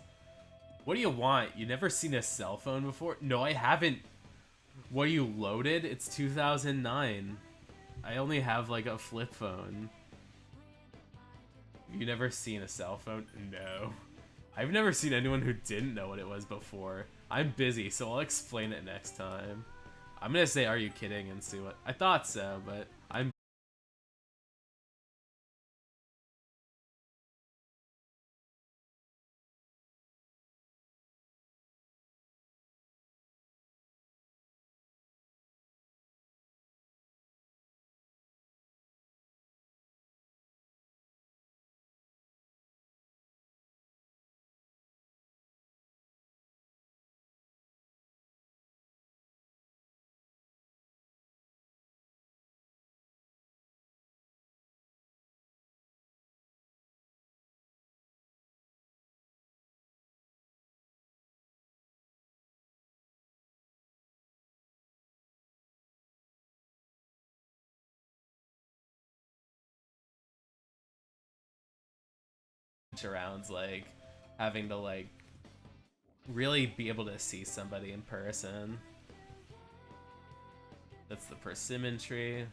What do you want? You never seen a cell phone before? No, I haven't. What, you loaded? It's 2009. I only have, like, a flip phone. You never seen a cell phone? No. I've never seen anyone who didn't know what it was before. I'm busy, so I'll explain it next time. I'm gonna say, are you kidding, and see what... I thought so, but I'm around like having to like really be able to see somebody in person. That's the persimmon tree.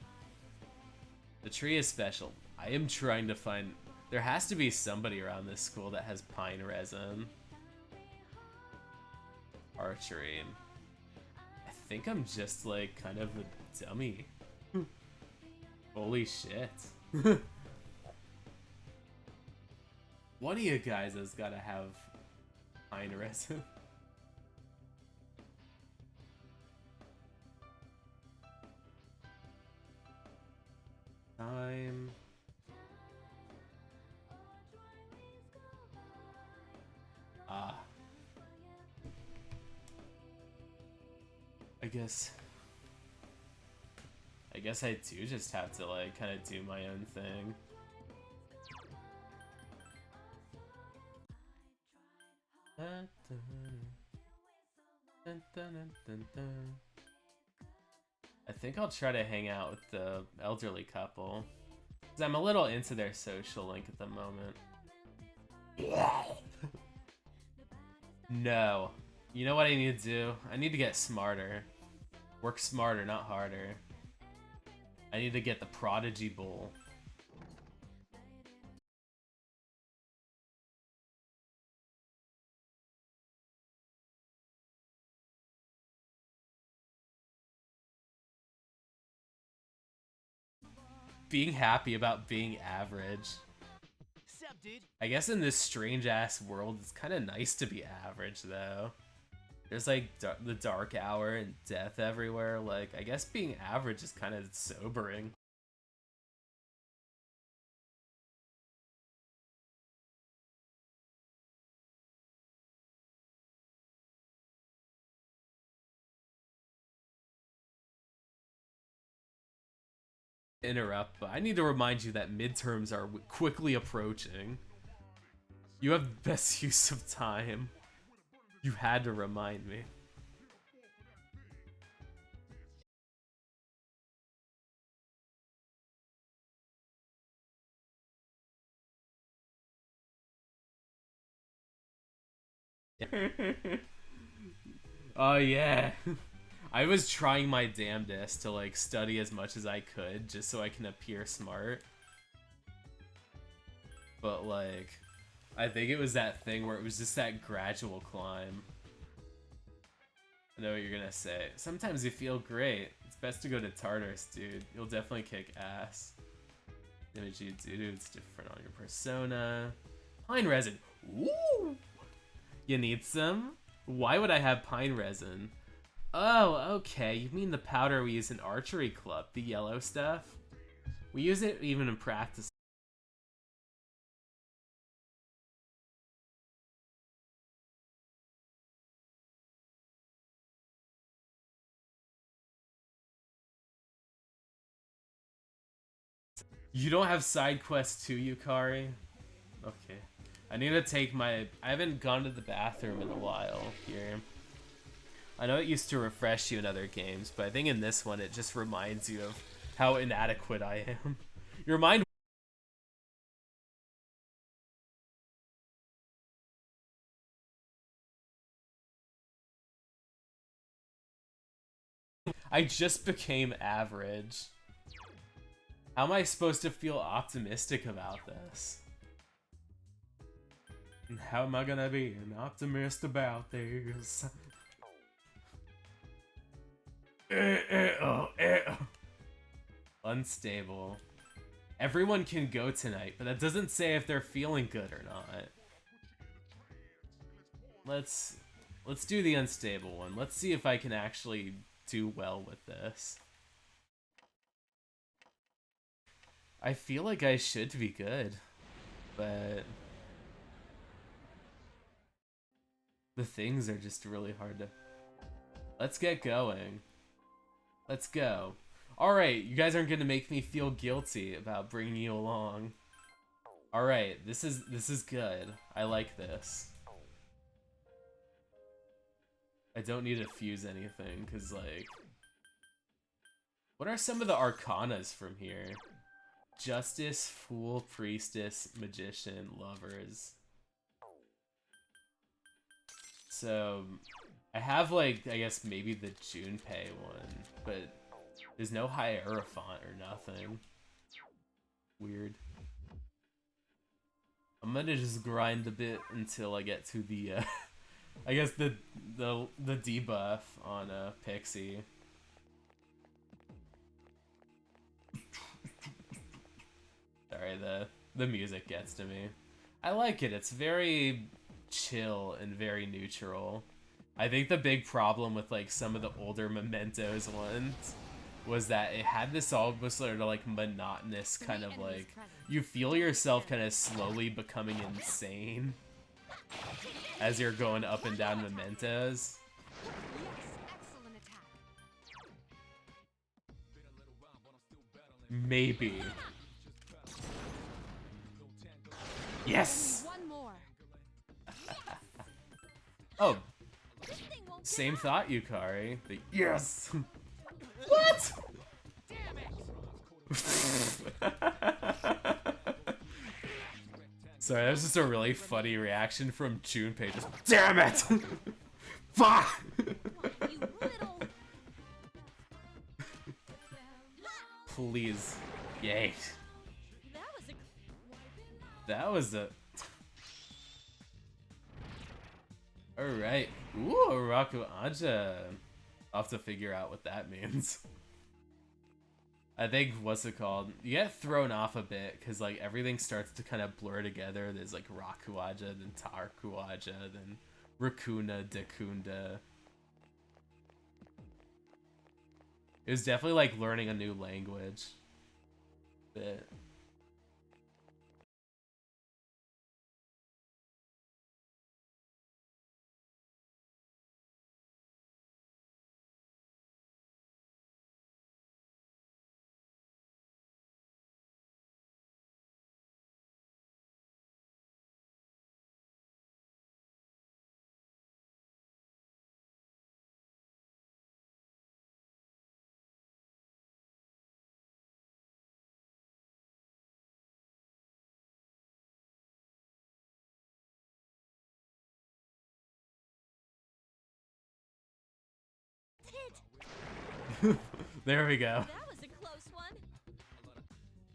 The tree is special. I am trying to find... There has to be somebody around this school that has pine resin. Archery. I think I'm just like kind of a dummy. Holy shit. One of you guys has got to have pine resin. Time. Ah. I guess I do just have to like kind of do my own thing. I think I'll try to hang out with the elderly couple. Because I'm a little into their social link at the moment. No. You know what I need to do? I need to get smarter. Work smarter, not harder. I need to get the Prodigy Bowl. Being happy about being average. Sup, dude? I guess in this strange ass world, it's kind of nice to be average though. There's like the dark hour and death everywhere. Like, I guess being average is kind of sobering. Interrupt, but I need to remind you that midterms are quickly approaching. You have the best use of time. You had to remind me. Oh yeah. I was trying my damnedest to like study as much as I could just so I can appear smart. But like, I think it was that thing where it was just that gradual climb. I know what you're gonna say. Sometimes you feel great. It's best to go to Tartarus, dude. You'll definitely kick ass. Image you do, it's different on your persona. Pine resin. Ooh! You need some? Why would I have pine resin? Oh, okay. You mean the powder we use in archery club, the yellow stuff? We use it even in practice. You don't have side quests too, Yukari? Okay. I need to take my... I haven't gone to the bathroom in a while here. I know it used to refresh you in other games, but I think in this one it just reminds you of how inadequate I am. Your mind... I just became average. How am I supposed to feel optimistic about this? And how am I gonna be an optimist about this? Unstable. Everyone can go tonight, but that doesn't say if they're feeling good or not. Let's do the unstable one. Let's see if I can actually do well with this. I feel like I should be good, but the things are just really hard to... Let's get going. Let's go. Alright, you guys aren't gonna make me feel guilty about bringing you along. Alright, this is good. I like this. I don't need to fuse anything, because, like... What are some of the arcanas from here? Justice, Fool, Priestess, Magician, Lovers. So, I have, like, I guess maybe the Junpei one, but there's no Hierophant or nothing. Weird. I'm gonna just grind a bit until I get to the, I guess the debuff on Pixie. Sorry, the music gets to me. I like it. It's very chill and very neutral. I think the big problem with like some of the older Mementos ones was that it had this almost sort of like monotonous kind of like, you feel yourself kind of slowly becoming insane as you're going up and down Mementos. Yes, excellent attack. Maybe. Yes! One more. Oh, same thought, Yukari. But yes! What? Sorry, that was just a really funny reaction from Junpei. Just, damn it! Fuck! You little. Please. Yay. That was a. That was a... Alright. Ooh, Raku Aja. I'll have to figure out what that means. I think, what's it called? You get thrown off a bit, because, like, everything starts to kind of blur together. There's, like, Rakuaja, then Tarkuaja, then Rakuna, Dekunda. It was definitely, like, learning a new language. Bit. There we go. That was a close one.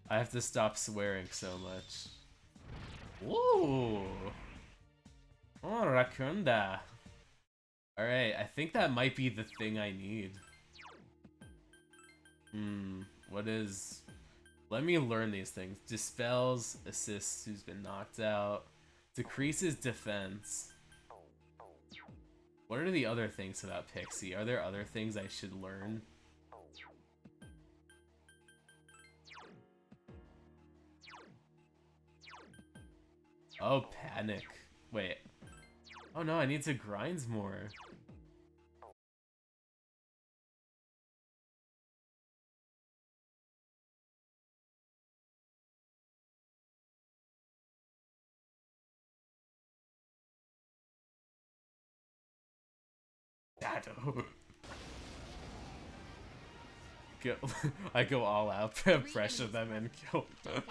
I have to stop swearing so much. Ooh. Oh, Rakunda. Alright, I think that might be the thing I need. What is... Let me learn these things. Dispels, assists who's been knocked out, decreases defense. What are the other things about Pixie? Are there other things I should learn? Oh, panic. Wait. Oh no, I need to grind more. Shadow. Go, I go all out, pressure them and kill them.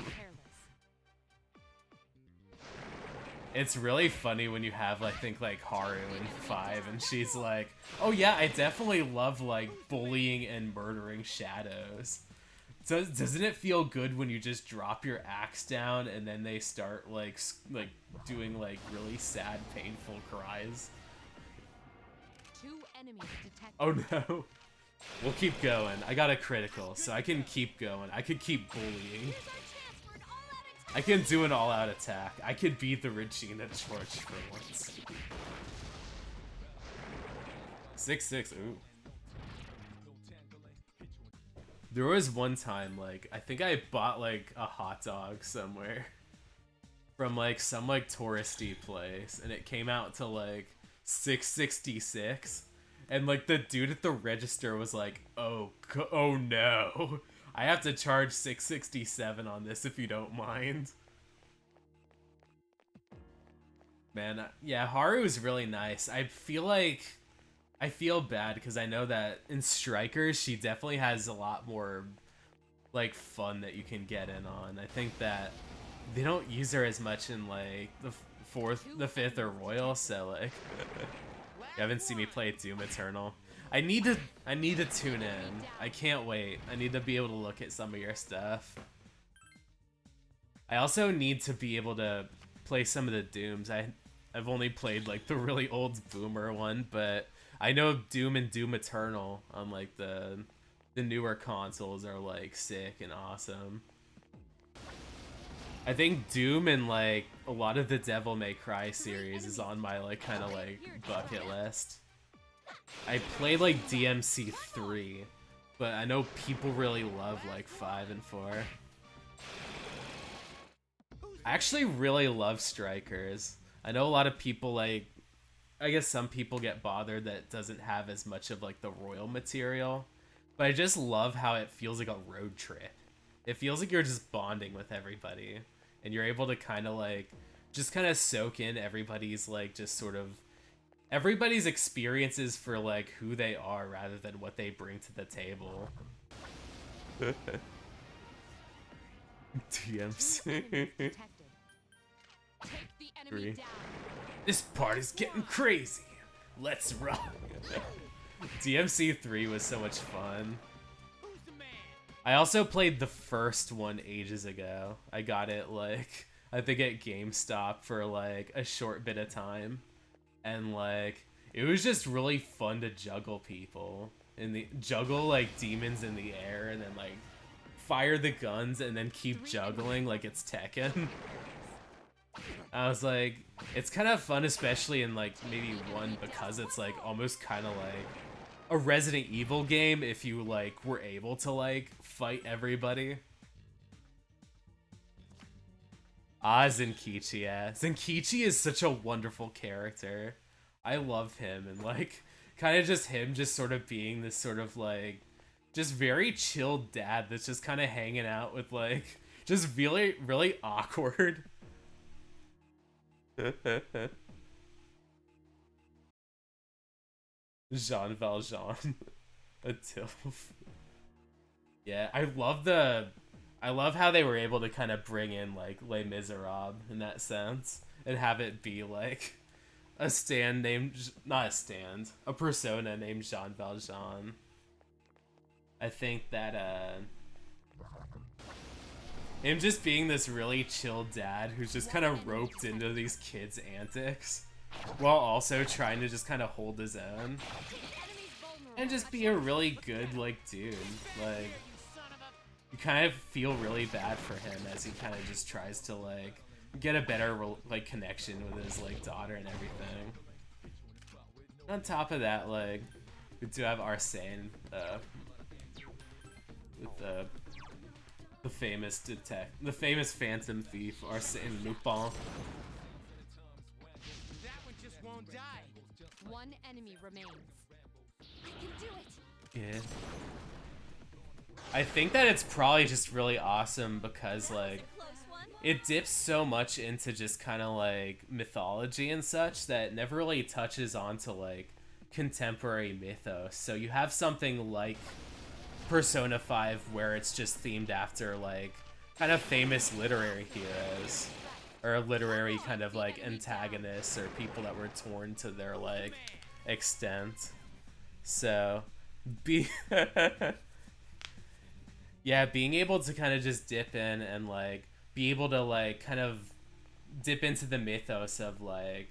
It's really funny when you have, I think, like, Haru in 5, and she's like, oh yeah, I definitely love, like, bullying and murdering shadows. Doesn't it feel good when you just drop your axe down and then they start, like doing, like, really sad, painful cries? 2 enemies detected. Oh no. We'll keep going. I got a critical, so I can keep going. I could keep bullying. I can do an all-out attack. I could beat the Regina George for once. 6-6, ooh. There was one time, like, I think I bought, like, a hot dog somewhere. From, like, some, like, touristy place. And it came out to, like, $6.66. And, like, the dude at the register was like, oh no. I have to charge $6.67 on this if you don't mind. Man, yeah, Haru is really nice. I feel bad because I know that in Strikers she definitely has a lot more like fun that you can get in on. I think that they don't use her as much in like the fifth, or Royal, so like you haven't seen me play Doom Eternal. I need to tune in. I can't wait. I need to be able to look at some of your stuff. I also need to be able to play some of the Dooms. I've only played like the really old Boomer one, but I know Doom and Doom Eternal on like the newer consoles are like sick and awesome. I think Doom and like a lot of the Devil May Cry series is on my like kind of like bucket list. I played like DMC 3, but I know people really love like 5 and 4. I actually really love Strikers. I know a lot of people like, I guess some people get bothered that it doesn't have as much of like the Royal material, but I just love how it feels like a road trip. It feels like you're just bonding with everybody, and you're able to kind of like just kind of soak in everybody's like just sort of everybody's experiences for like who they are rather than what they bring to the table. DMC. Three. This party's getting crazy. Let's rock. DMC 3 was so much fun. I also played the first one ages ago. I got it like I think at GameStop for like a short bit of time, and like it was just really fun to juggle people and juggle like demons in the air and then like fire the guns and then keep juggling like it's Tekken. I was like, it's kind of fun, especially in like maybe 1, because it's like almost kind of like a Resident Evil game if you like were able to like fight everybody. Zenkichi, yeah. Zenkichi is such a wonderful character. I love him, and like kind of just him just sort of being this sort of like just very chill dad that's just kind of hanging out with like just really really awkward. Jean Valjean. A tilf. Yeah, I love how they were able to kind of bring in like Les Miserables in that sense and have it be like a stand named, not a stand, a persona named Jean Valjean. I think that him just being this really chill dad who's just kind of roped into these kids' antics while also trying to just kind of hold his own and just be a really good like dude. Like you kind of feel really bad for him as he kind of just tries to like get a better like connection with his like daughter and everything. On top of that, like we do have Arsene with the famous Phantom Thief, Arsene Lupin. That one just won't die. One enemy remains. I can do it. Yeah. I think that it's probably just really awesome because like Close one. it dips so much into just kind of like mythology and such that it never really touches onto like contemporary mythos. So you have something like Persona 5 where it's just themed after like kind of famous literary heroes or literary kind of like antagonists or people that were torn to their like extent. So yeah, being able to kind of just dip in and like be able to like kind of dip into the mythos of like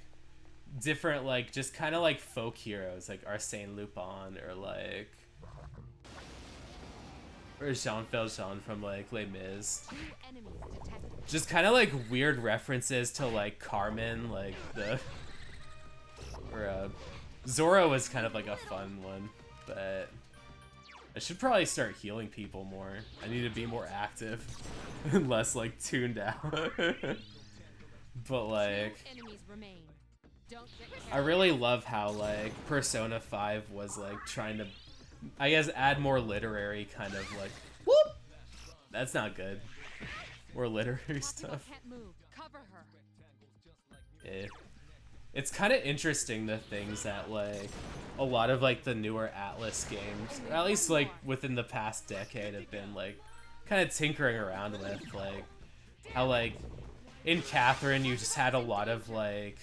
different like just kind of like folk heroes like Arsène Lupin or Jean Valjean from like Les Mis. Two enemies detected. Just kind of like weird references to like Carmen, like Zorro was kind of like a fun one, but I should probably start healing people more. I need to be more active and less like tuned out. But like Two enemies remain. Don't get I really love how like Persona 5 was like trying to, I guess, add more literary kind of like whoop. That's not good. More literary stuff. Can't move. Cover her. Yeah. It's kind of interesting the things that like a lot of like the newer Atlas games, or at least like within the past decade, have been like kind of tinkering around with, like how like in Catherine you just had a lot of like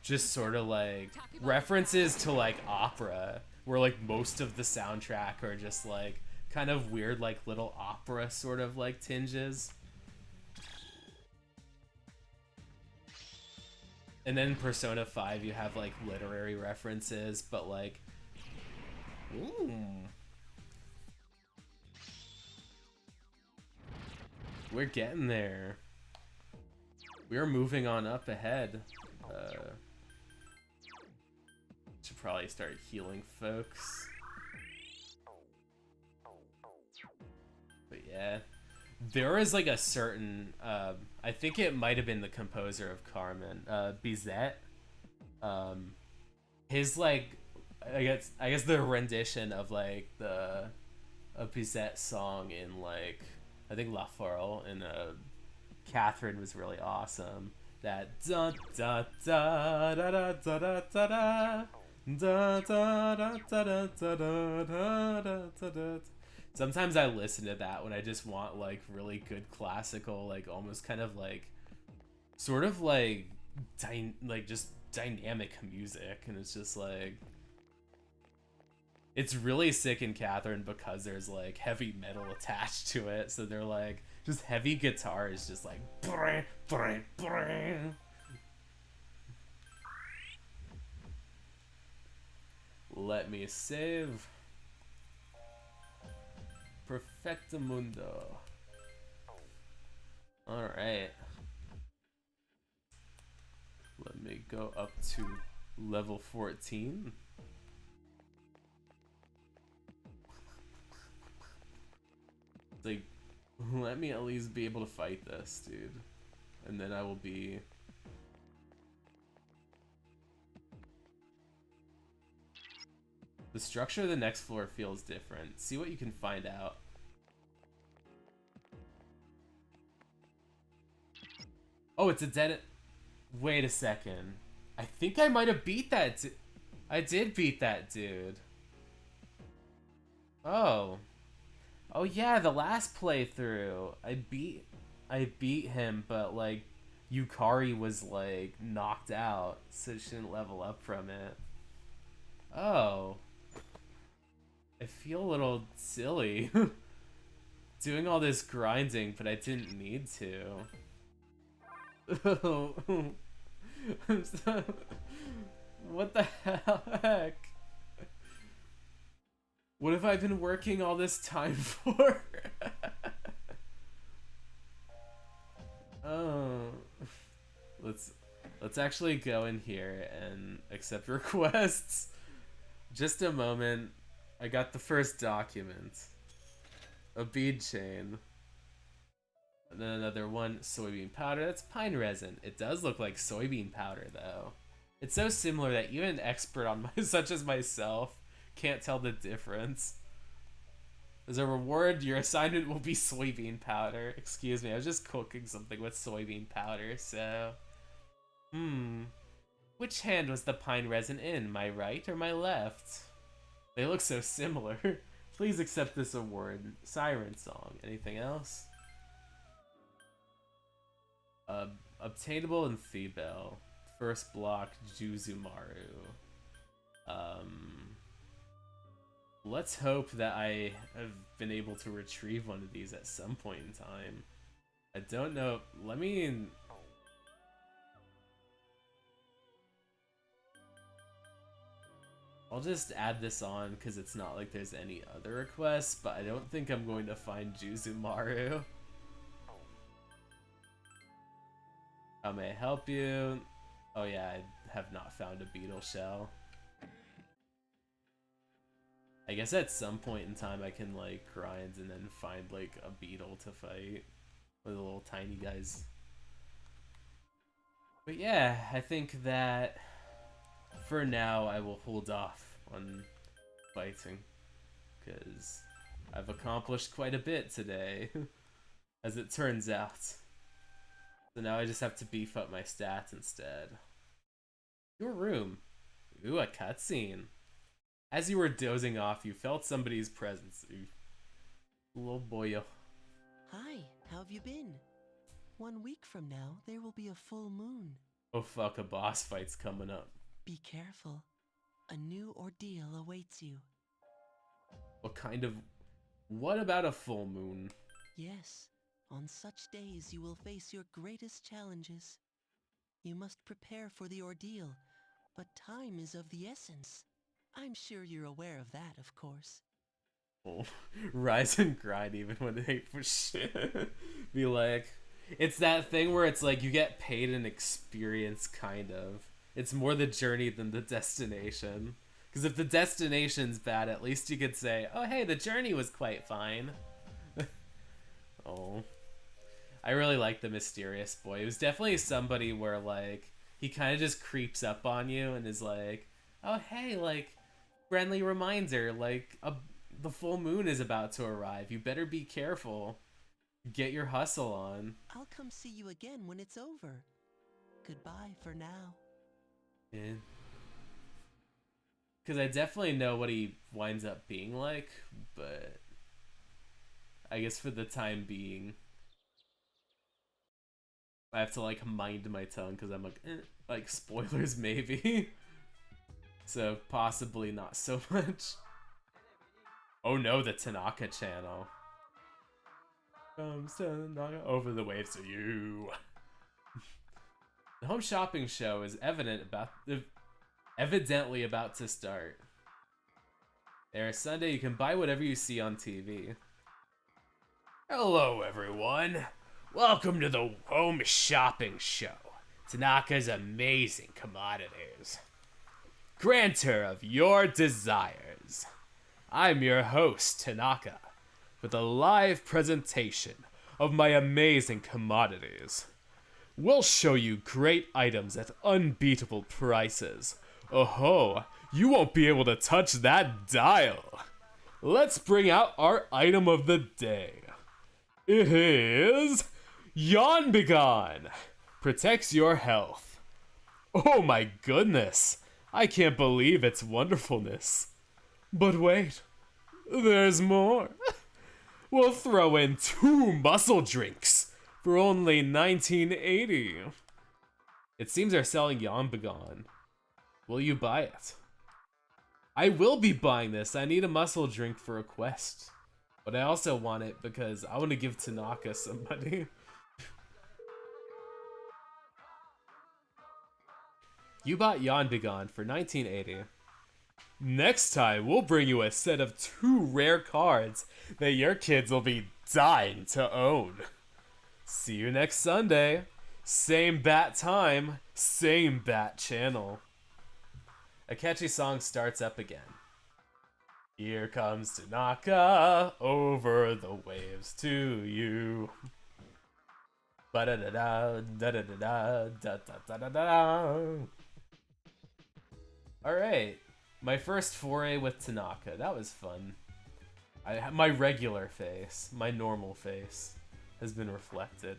just sort of like references to like opera, where like most of the soundtrack are just like kind of weird like little opera sort of like tinges. And then Persona 5 you have like literary references, but like ooh. We're getting there. We're moving on up ahead. Should probably start healing folks. But yeah. There is like a certain, I think it might have been the composer of Carmen, Bizet. His like, I guess the rendition of like a Bizet song in like, I think La Folle in Catherine was really awesome. That da da da da da da da da da da da da da da da da da. Sometimes I listen to that when I just want like really good classical, like almost kind of like sort of like just dynamic music, and it's just like it's really sick in Catherine because there's like heavy metal attached to it, so they're like just heavy guitars, just like brr, brr, brr. Let me save. Perfectamundo. Alright. Let me go up to level 14. Like, let me at least be able to fight this, dude. And then I will be... The structure of the next floor feels different. See what you can find out. Oh, it's a dead... Wait a second. I think I might have beat that I did beat that dude. Oh. Oh yeah, the last playthrough. I beat him, but like Yukari was like knocked out, so she didn't level up from it. Oh. I feel a little silly doing all this grinding, but I didn't need to. I'm so... What the heck? What have I been working all this time for? Oh. Let's actually go in here and accept requests. Just a moment. I got the first document. A bead chain. And then another one, soybean powder. That's pine resin. It does look like soybean powder, though. It's so similar that even an expert on such as myself can't tell the difference. As a reward, your assignment will be soybean powder. Excuse me, I was just cooking something with soybean powder, so... Which hand was the pine resin in? My right or my left? They look so similar. Please accept this award. Siren song. Anything else? Obtainable in Thebel. First block, Juzumaru. Let's hope that I have been able to retrieve one of these at some point in time. I don't know. Let me... I'll just add this on because it's not like there's any other requests, but I don't think I'm going to find Juzumaru. How may I help you? Oh yeah, I have not found a beetle shell. I guess at some point in time I can like grind and then find like a beetle to fight with the little tiny guys. But yeah, I think that for now I will hold off on fighting because I've accomplished quite a bit today, as it turns out. So now I just have to beef up my stats instead. Your room. Ooh, a cutscene. As you were dozing off, you felt somebody's presence. Ooh. Little boyo. Hi, how have you been? 1 week from now, there will be a full moon. Oh fuck, a boss fight's coming up. Be careful. A new ordeal awaits you. What about a full moon? Yes, on such days you will face your greatest challenges. You must prepare for the ordeal, but time is of the essence. I'm sure you're aware of that, of course. Oh, rise and grind even when it ain't for shit. Be like, it's that thing where it's like you get paid an experience, kind of. It's more the journey than the destination. Because if the destination's bad, at least you could say, oh hey, the journey was quite fine. Oh. I really like the mysterious boy. It was definitely somebody where, like, he kind of just creeps up on you and is like, oh hey, like, friendly reminder, like, the full moon is about to arrive. You better be careful. Get your hustle on. I'll come see you again when it's over. Goodbye for now. Yeah. Because I definitely know what he winds up being like, but I guess for the time being, I have to, like, mind my tongue because I'm like, spoilers maybe. So possibly not so much. Oh no, the Tanaka channel. Comes Tanaka over the waves to you. The home shopping show is evidently about to start. There, Sunday, you can buy whatever you see on TV. Hello, everyone. Welcome to the home shopping show. Tanaka's amazing commodities. Granter of your desires. I'm your host, Tanaka, with a live presentation of my amazing commodities. We'll show you great items at unbeatable prices. Oh-ho, you won't be able to touch that dial. Let's bring out our item of the day. It is Yawn Begone. Protects your health. Oh my goodness, I can't believe its wonderfulness. But wait, there's more. We'll throw in 2 muscle drinks for only $19.80. It seems they're selling Yawn Begone. Will you buy it? I will be buying this. I need a muscle drink for a quest. But I also want it because I want to give Tanaka some money. You bought Yawn Begone for $19.80. Next time, we'll bring you a set of 2 rare cards that your kids will be dying to own. See you next Sunday. Same bat time, same bat channel. A catchy song starts up again. Here comes Tanaka over the waves to you. Ba-da-da-da, da-da-da-da, da-da-da-da-da. Alright, my first foray with Tanaka. That was fun. My regular face, my normal face, has been reflected.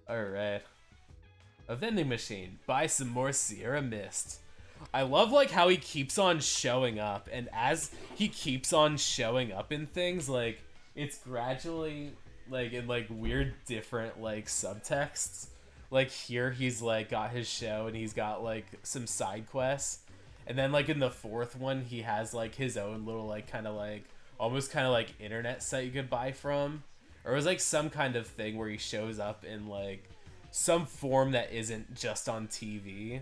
Alright. A vending machine. Buy some more Sierra Mist. I love, like, how he keeps on showing up, and as he keeps on showing up in things, like, it's gradually, like, in, like, weird different, like, subtexts. Like, here he's, like, got his show, and he's got, like, some side quests. And then, like, in the 4th one, he has, like, his own little, like, kind of, like, almost kind of, like, internet site you could buy from. Or it was, like, some kind of thing where he shows up in, like, some form that isn't just on TV.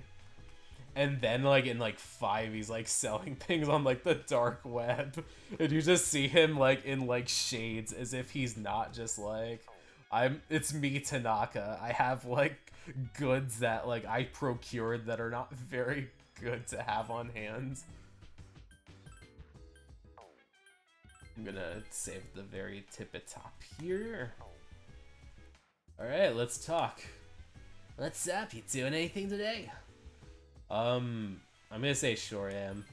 And then, like, in, like, 5, he's, like, selling things on, like, the dark web. And you just see him, like, in, like, shades as if he's not just, like, it's me, Tanaka. I have, like, goods that, like, I procured that are not very good to have on hand. I'm gonna save the very tip at top here. Alright, let's talk. What's up? You doing anything today? I'm gonna say sure am.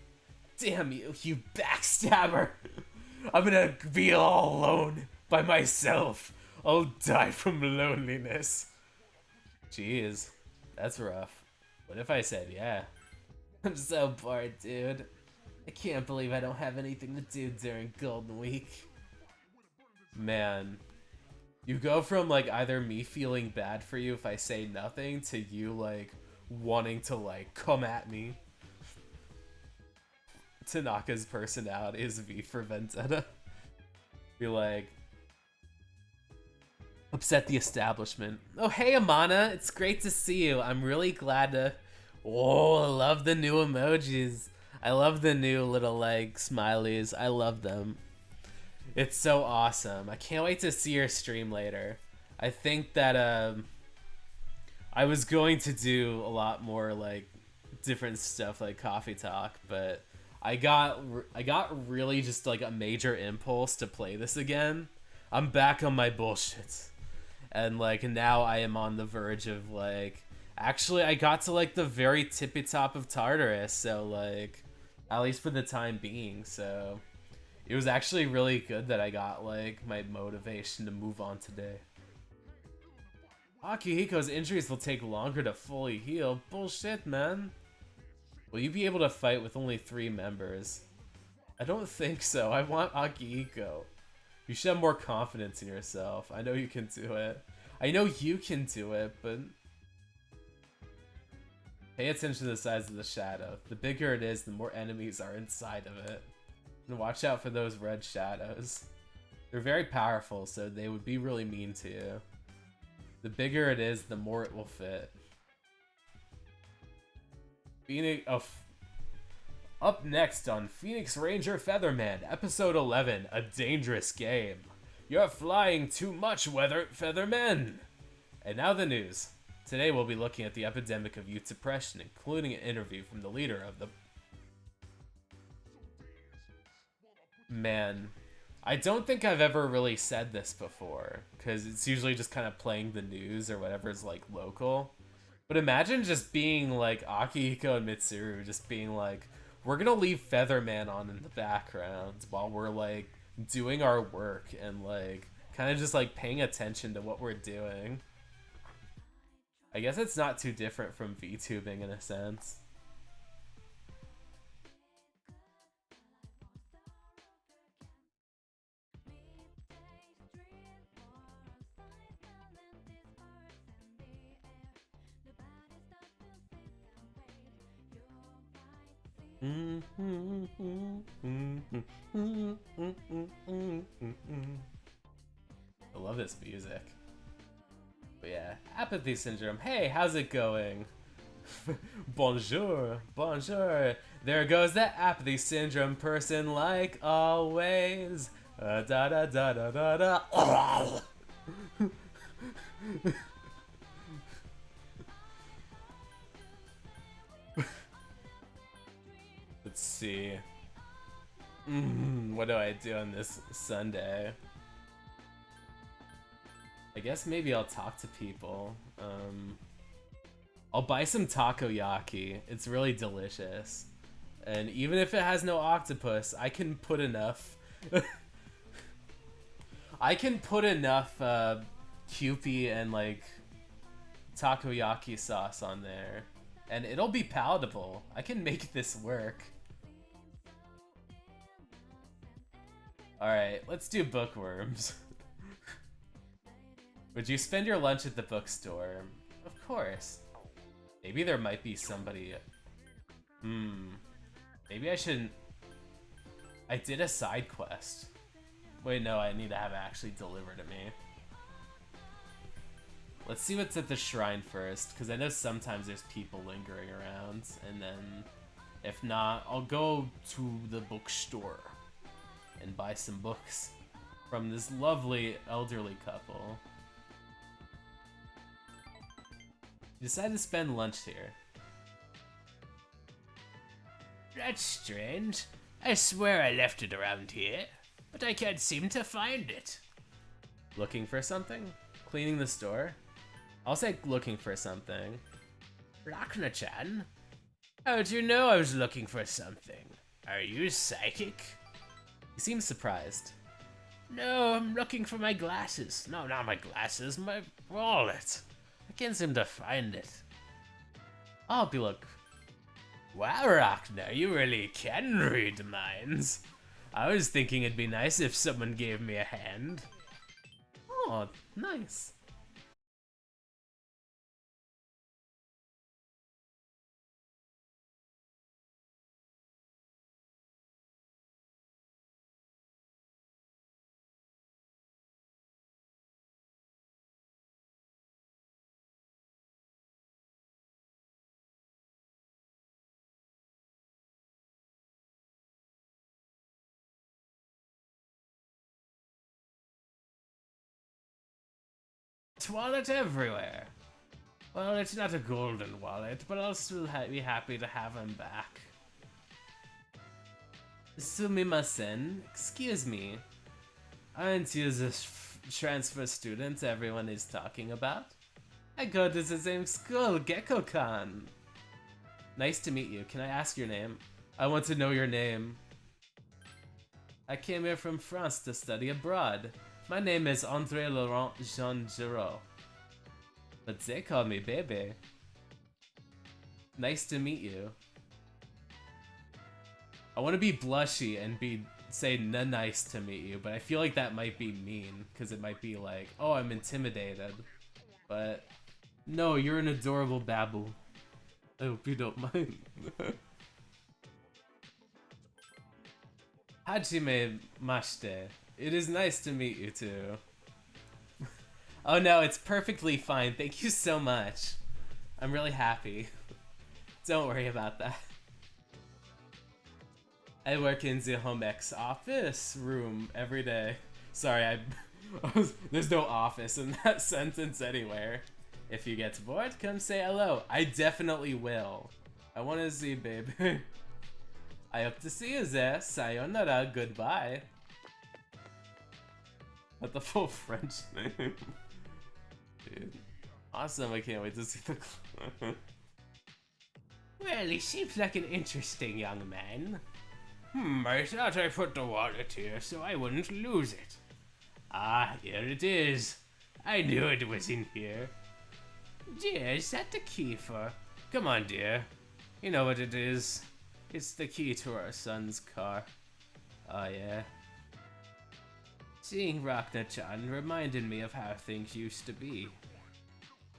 Damn you, you backstabber! I'm gonna be all alone by myself. I'll die from loneliness. Jeez, that's rough. What if I said yeah? I'm so bored, dude. I can't believe I don't have anything to do during Golden Week. Man, you go from like either me feeling bad for you if I say nothing to you like wanting to like come at me. Tanaka's personality is V for Vendetta. Be like, upset the establishment. Oh, hey, Amana. It's great to see you. I'm really glad to... Oh, I love the new emojis. I love the new little, like, smileys. I love them. It's so awesome. I can't wait to see your stream later. I think that, I was going to do a lot more, like, different stuff, like Coffee Talk, but I got really just, like, a major impulse to play this again. I'm back on my bullshit. And, like, now I am on the verge of, like... Actually, I got to, like, the very tippy top of Tartarus, so, like... At least for the time being, so... It was actually really good that I got, like, my motivation to move on today. Akihiko's injuries will take longer to fully heal. Bullshit, man. Will you be able to fight with only 3 members? I don't think so. I want Akihiko. You should have more confidence in yourself. I know you can do it. I know you can do it, but... Pay attention to the size of the shadow. The bigger it is, the more enemies are inside of it. And watch out for those red shadows. They're very powerful, so they would be really mean to you. The bigger it is, the more it will fit. Phoenix... Oh, up next on Phoenix Ranger Featherman, Episode 11, A Dangerous Game. You're flying too much, Featherman! And now the news. Today we'll be looking at the epidemic of youth depression, including an interview from the leader of the... Man, I don't think I've ever really said this before, because it's usually just kind of playing the news or whatever's, like, local. But imagine just being, like, Akihiko and Mitsuru just being like, we're gonna leave Featherman on in the background while we're, like, doing our work and, like, kind of just, like, paying attention to what we're doing. I guess it's not too different from VTubing in a sense. I love this music. But yeah, apathy syndrome. Hey, how's it going? Bonjour, bonjour. There goes that apathy syndrome person like always. Da da da da da da. Let's see. What do I do on this Sunday? I guess maybe I'll talk to people. I'll buy some takoyaki. It's really delicious. And even if it has no octopus, I can put enough... I can put enough Kewpie and, like, takoyaki sauce on there. And it'll be palatable. I can make this work. Alright, let's do bookworms. Would you spend your lunch at the bookstore? Of course. Maybe there might be somebody... Maybe I shouldn't... I did a side quest. Wait, no, I need to have it actually delivered to me. Let's see what's at the shrine first, because I know sometimes there's people lingering around, and then... If not, I'll go to the bookstore and buy some books from this lovely elderly couple. Decided to spend lunch here. That's strange. I swear I left it around here, but I can't seem to find it. Looking for something? Cleaning the store? I'll say looking for something. Rachna-chan? How'd you know I was looking for something? Are you psychic? He seems surprised. No, I'm looking for my glasses. No, not my glasses, my wallet. I can't seem to find it. I'll help you look. Wow, Rachna, you really can read minds. I was thinking it'd be nice if someone gave me a hand. Oh, nice. Wallet everywhere. Well, it's not a golden wallet, but I'll still be happy to have him back. Sumimasen, excuse me. Aren't you the transfer student everyone is talking about? I go to the same school, Gecko-kan. Nice to meet you. Can I ask your name? I want to know your name. I came here from France to study abroad. My name is André Laurent Jean Giraud. But they call me Bebe. Nice to meet you. I want to be blushy and say nice to meet you, but I feel like that might be mean, because it might be like, oh, I'm intimidated. But no, you're an adorable babble. I hope you don't mind. Hajime mashite. It is nice to meet you too. Oh no, it's perfectly fine. Thank you so much. I'm really happy. Don't worry about that. I work in the home ex office room every day. Sorry, there's no office in that sentence anywhere. If you get bored, come say hello. I definitely will. I want to see, babe. I hope to see you there. Sayonara, goodbye. What the full French name? Dude. Awesome, I can't wait to see the Well, he seems like an interesting young man. I thought I put the wallet here so I wouldn't lose it. Ah, here it is. I knew it was in here. Dear, is that the key for? Come on, dear. You know what it is. It's the key to our son's car. Oh, yeah. Seeing Rachna-chan reminded me of how things used to be.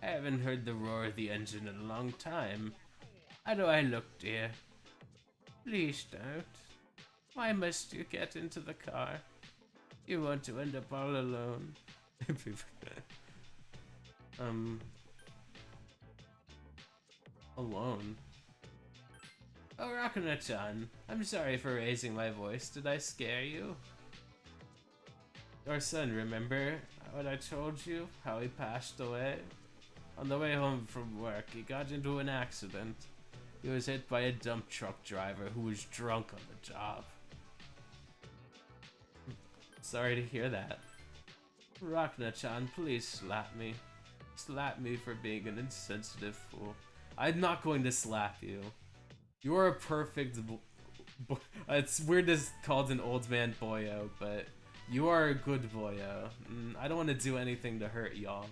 I haven't heard the roar of the engine in a long time. How do I look, dear? Please don't. Why must you get into the car? You want to end up all alone. Alone. Oh, Rachna-chan, I'm sorry for raising my voice. Did I scare you? Your son, remember what I told you? How he passed away? On the way home from work, he got into an accident. He was hit by a dump truck driver who was drunk on the job. Sorry to hear that. Rachna-chan, please slap me. Slap me for being an insensitive fool. I'm not going to slap you. You are a perfect... It's weird to call an old man boyo, but you are a good boyo. I don't want to do anything to hurt y'all.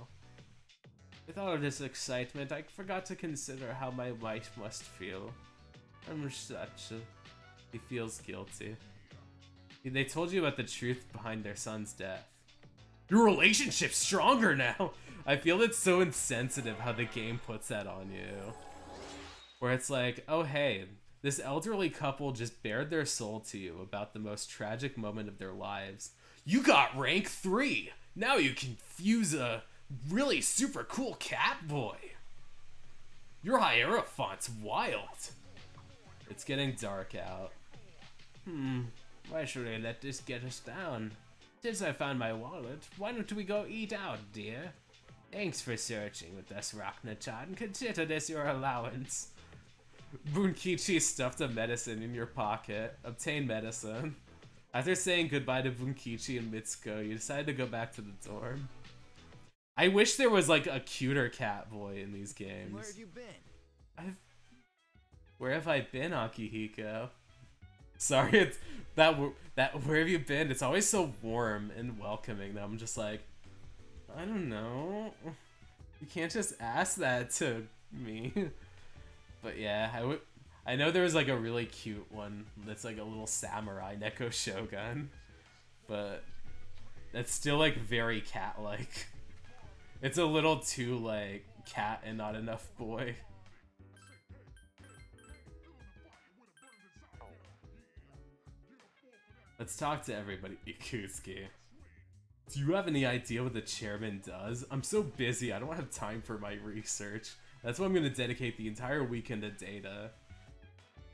With all of this excitement, I forgot to consider how my wife must feel. I'm such a... He feels guilty. They told you about the truth behind their son's death. Your relationship's stronger now! I feel it's so insensitive how the game puts that on you. Where it's like, oh hey, this elderly couple just bared their soul to you about the most tragic moment of their lives. You got rank 3! Now you can fuse a really super cool cat boy! Your Hierophant's wild! It's getting dark out. Why should I let this get us down? Since I found my wallet, why don't we go eat out, dear? Thanks for searching with us, Rachna-chan. Consider this your allowance. Bunkichi stuffed a medicine in your pocket. Obtain medicine. After saying goodbye to Bunkichi and Mitsuko, you decide to go back to the dorm. I wish there was like a cuter cat boy in these games. Where have you been? Where have I been, Akihiko? Sorry, it's that where have you been? It's always so warm and welcoming that I'm just like, I don't know. You can't just ask that to me. But yeah, I know there was like a really cute one that's like a little samurai Neko Shogun, but That's still like very cat-like. It's a little too like cat and not enough boy. Let's talk to everybody. Ikusuke. Do you have any idea what the chairman does? I'm so busy, I don't have time for my research. That's why I'm gonna dedicate the entire weekend to data.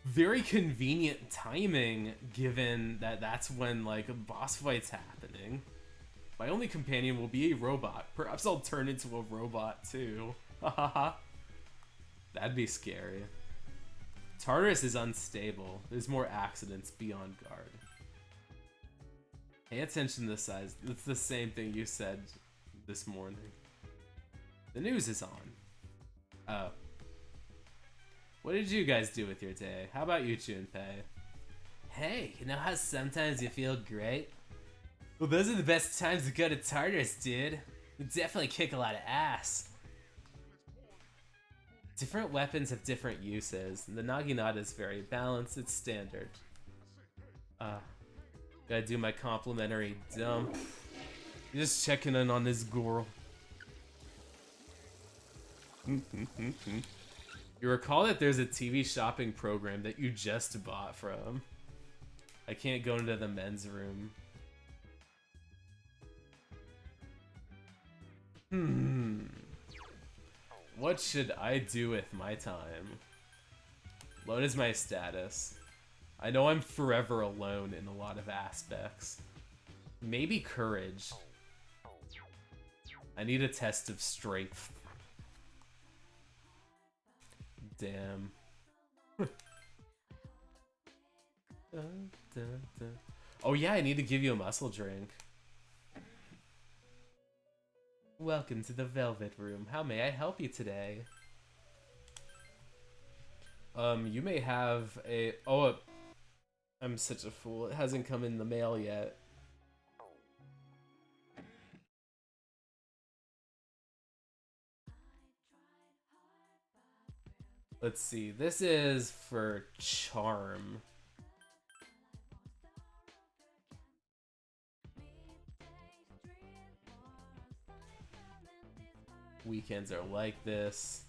Very convenient timing, given that that's when, like, a boss fight's happening. My only companion will be a robot. Perhaps I'll turn into a robot, too. Hahaha. That'd be scary. Tartarus is unstable. There's more accidents. Be on guard. Pay attention to the size. It's the same thing you said this morning. The news is on. Oh. What did you guys do with your day? How about you, Junpei? Hey, you know how sometimes you feel great? Well, those are the best times to go to Tartarus, dude. You definitely kick a lot of ass. Different weapons have different uses. The Naginata is very balanced. It's standard. Gotta do my complimentary dump. Just checking in on this girl. You recall that there's a TV shopping program that you just bought from. I can't go into the men's room. What should I do with my time? What is my status? I know I'm forever alone in a lot of aspects. Maybe courage. I need a test of strength. Damn. Oh yeah, I need to give you a muscle drink. Welcome to the Velvet Room. How may I help you today? You may have a... Oh, I'm such a fool. It hasn't come in the mail yet. Let's see. This is for charm. Weekends are like this.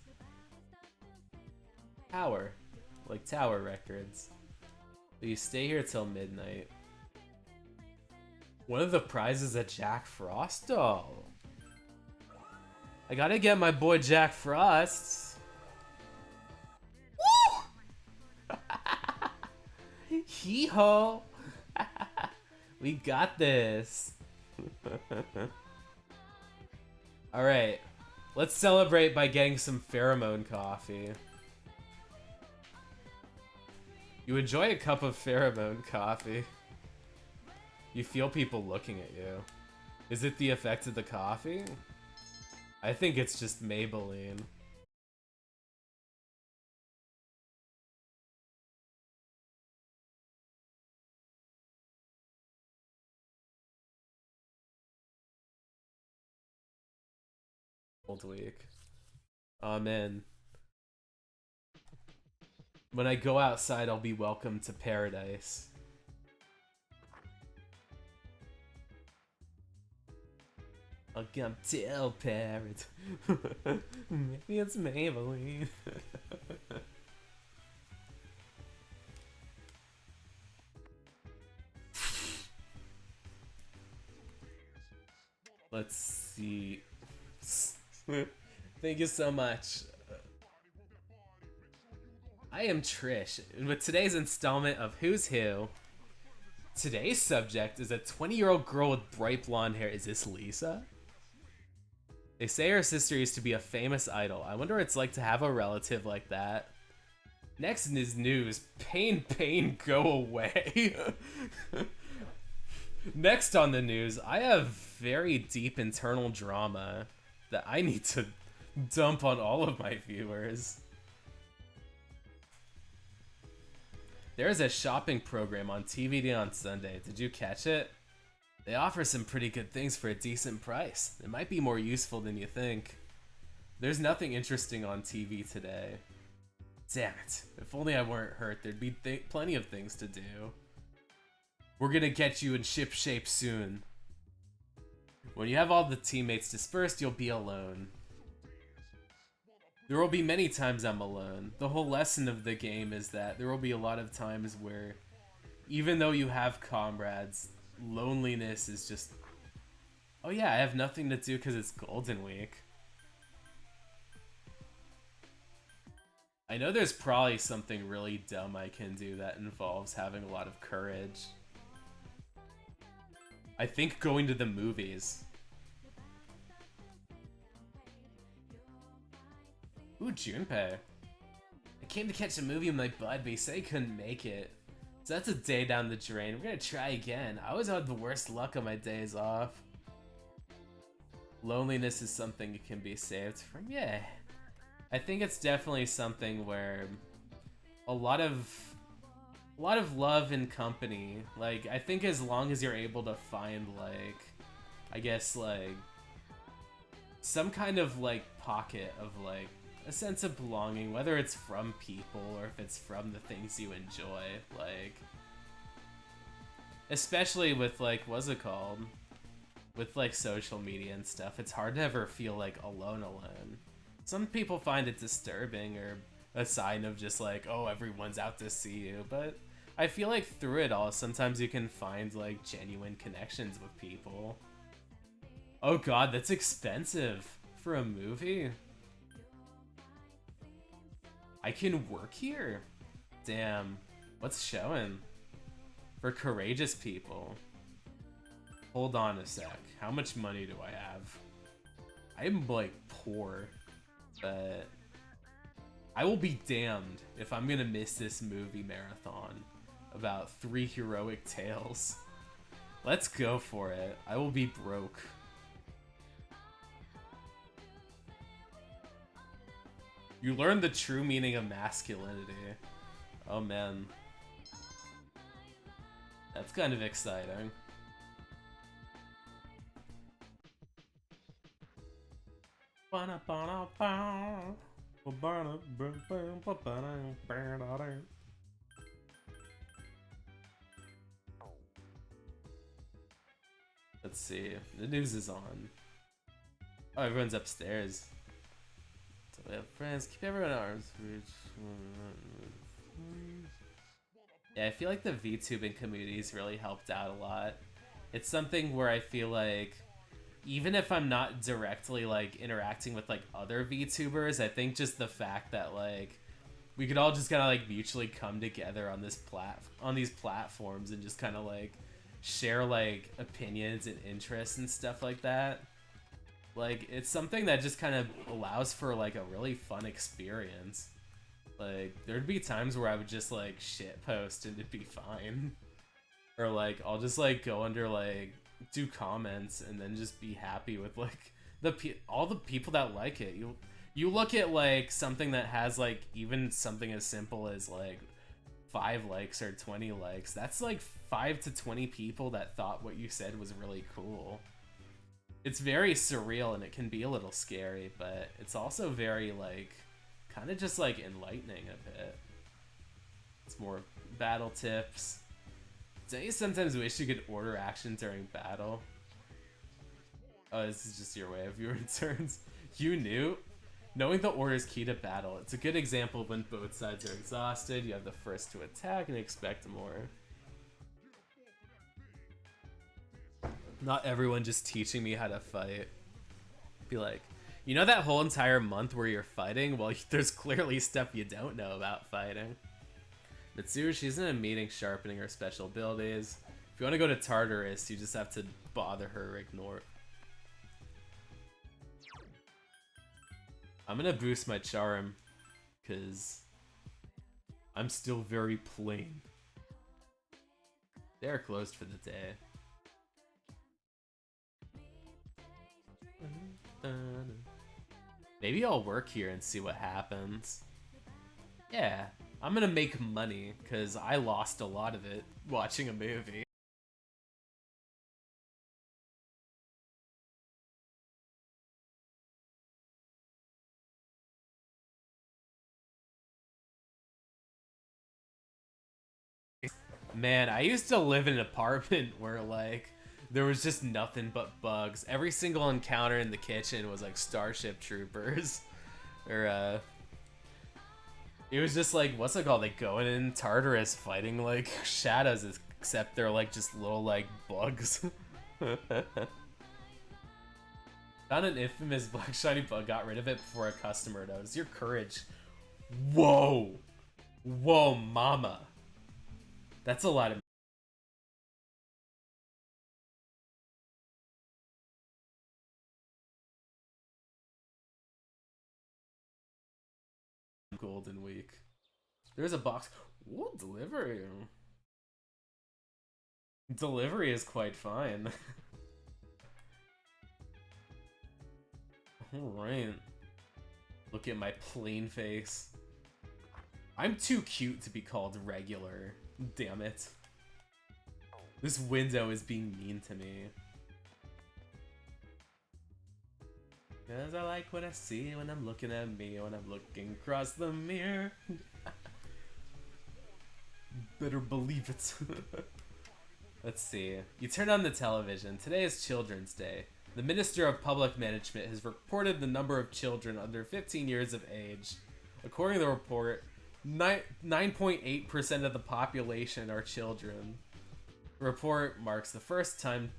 Tower. Like Tower Records. But you stay here till midnight. One of the prizes a Jack Frost doll. I gotta get my boy Jack Frost. Woo! Hee-ho! We got this. Alright. Let's celebrate by getting some pheromone coffee. You enjoy a cup of pheromone coffee. You feel people looking at you. Is it the effect of the coffee? I think it's just Maybelline. Old week. Amen. When I go outside, I'll be welcomed to paradise. I'll come tell parrot. Maybe it's Maybelline. Let's see. Thank you so much. I am Trish, and with today's installment of Who's Who, today's subject is a 20-year-old girl with bright blonde hair. Is this Lisa? They say her sister used to be a famous idol. I wonder what it's like to have a relative like that. Next in his news, pain, pain, go away. Next on the news, I have very deep internal drama that I need to dump on all of my viewers. There's a shopping program on TVD on Sunday. Did you catch it? They offer some pretty good things for a decent price. It might be more useful than you think. There's nothing interesting on TV today. Damn it. If only I weren't hurt, there'd be plenty of things to do. We're gonna get you in ship shape soon. When you have all the teammates dispersed, you'll be alone. There will be many times I'm alone. The whole lesson of the game is that there will be a lot of times where, even though you have comrades, loneliness is just... Oh yeah, I have nothing to do because it's Golden Week. I know there's probably something really dumb I can do that involves having a lot of courage. I think going to the movies. Ooh, Junpei. I came to catch a movie with my bud, but he said he couldn't make it. So that's a day down the drain. We're gonna try again. I always have the worst luck on my days off. Loneliness is something you can be saved from. Yeah. I think it's definitely something where a lot of love and company. Like, I think as long as you're able to find, like, I guess, like, some kind of, like, pocket of, like, a sense of belonging, whether it's from people or if it's from the things you enjoy, like, especially with, like, what's it called? With, like, social media and stuff, it's hard to ever feel, like, alone. Some people find it disturbing or a sign of just, like, oh, everyone's out to see you, but I feel like through it all, sometimes you can find, like, genuine connections with people. Oh god, that's expensive for a movie. I can work here? Damn. What's showing? For courageous people. Hold on a sec. How much money do I have? I'm, like, poor. But I will be damned if I'm gonna miss this movie marathon about 3 heroic tales. Let's go for it. I will be broke. You learn the true meaning of masculinity. Oh man. That's kind of exciting. Let's see. The news is on. Oh, everyone's upstairs. So we have friends. Keep everyone at arm's reach. Yeah, I feel like the VTubing community's really helped out a lot. It's something where I feel like even if I'm not directly, like, interacting with, like, other VTubers, I think just the fact that, like, we could all just kind of, like, mutually come together on this on these platforms and just kind of, like, share, like, opinions and interests and stuff like that. Like, it's something that just kind of allows for, like, a really fun experience. Like, there'd be times where I would just, like, shitpost and it'd be fine. Or, like, I'll just, like, go under, like, do comments and then just be happy with, like, all the people that like it. You look at, like, something that has, like, even something as simple as, like, 5 likes or 20 likes. That's, like, 5 to 20 people that thought what you said was really cool. It's very surreal and it can be a little scary, but it's also very, like, kind of just, like, enlightening a bit. It's more battle tips. Don't you sometimes wish you could order action during battle? Oh, this is just your way of your turns. You knew? Knowing the order is key to battle. It's a good example of when both sides are exhausted, you have the first to attack and expect more. Not everyone just teaching me how to fight. Be like, you know that whole entire month where you're fighting? Well, there's clearly stuff you don't know about fighting. Mitsuru, she's in a meeting sharpening her special abilities. If you want to go to Tartarus, you just have to bother her or ignore it. I'm gonna boost my charm, because I'm still very plain. They're closed for the day. Maybe I'll work here and see what happens. Yeah, I'm gonna make money, because I lost a lot of it watching a movie. Man, I used to live in an apartment where, like, There was just nothing but bugs. Every single encounter in the kitchen was like Starship Troopers. Or, it was just like, what's it called? Like going in Tartarus fighting like shadows, except they're like just little like bugs. Found an infamous black shiny bug, got rid of it before a customer noticed. Your courage. Whoa. Whoa, mama. That's a lot of Golden Week. There's a box. What delivery? Delivery is quite fine. Alright. Look at my plain face. I'm too cute to be called regular. Damn it. This window is being mean to me. Cause I like what I see when I'm looking at me, when I'm looking across the mirror. Better believe it. Let's see. You turn on the television. Today is Children's Day. The Minister of Public Management has reported the number of children under 15 years of age. According to the report, 9.8% of the population are children. The report marks the first time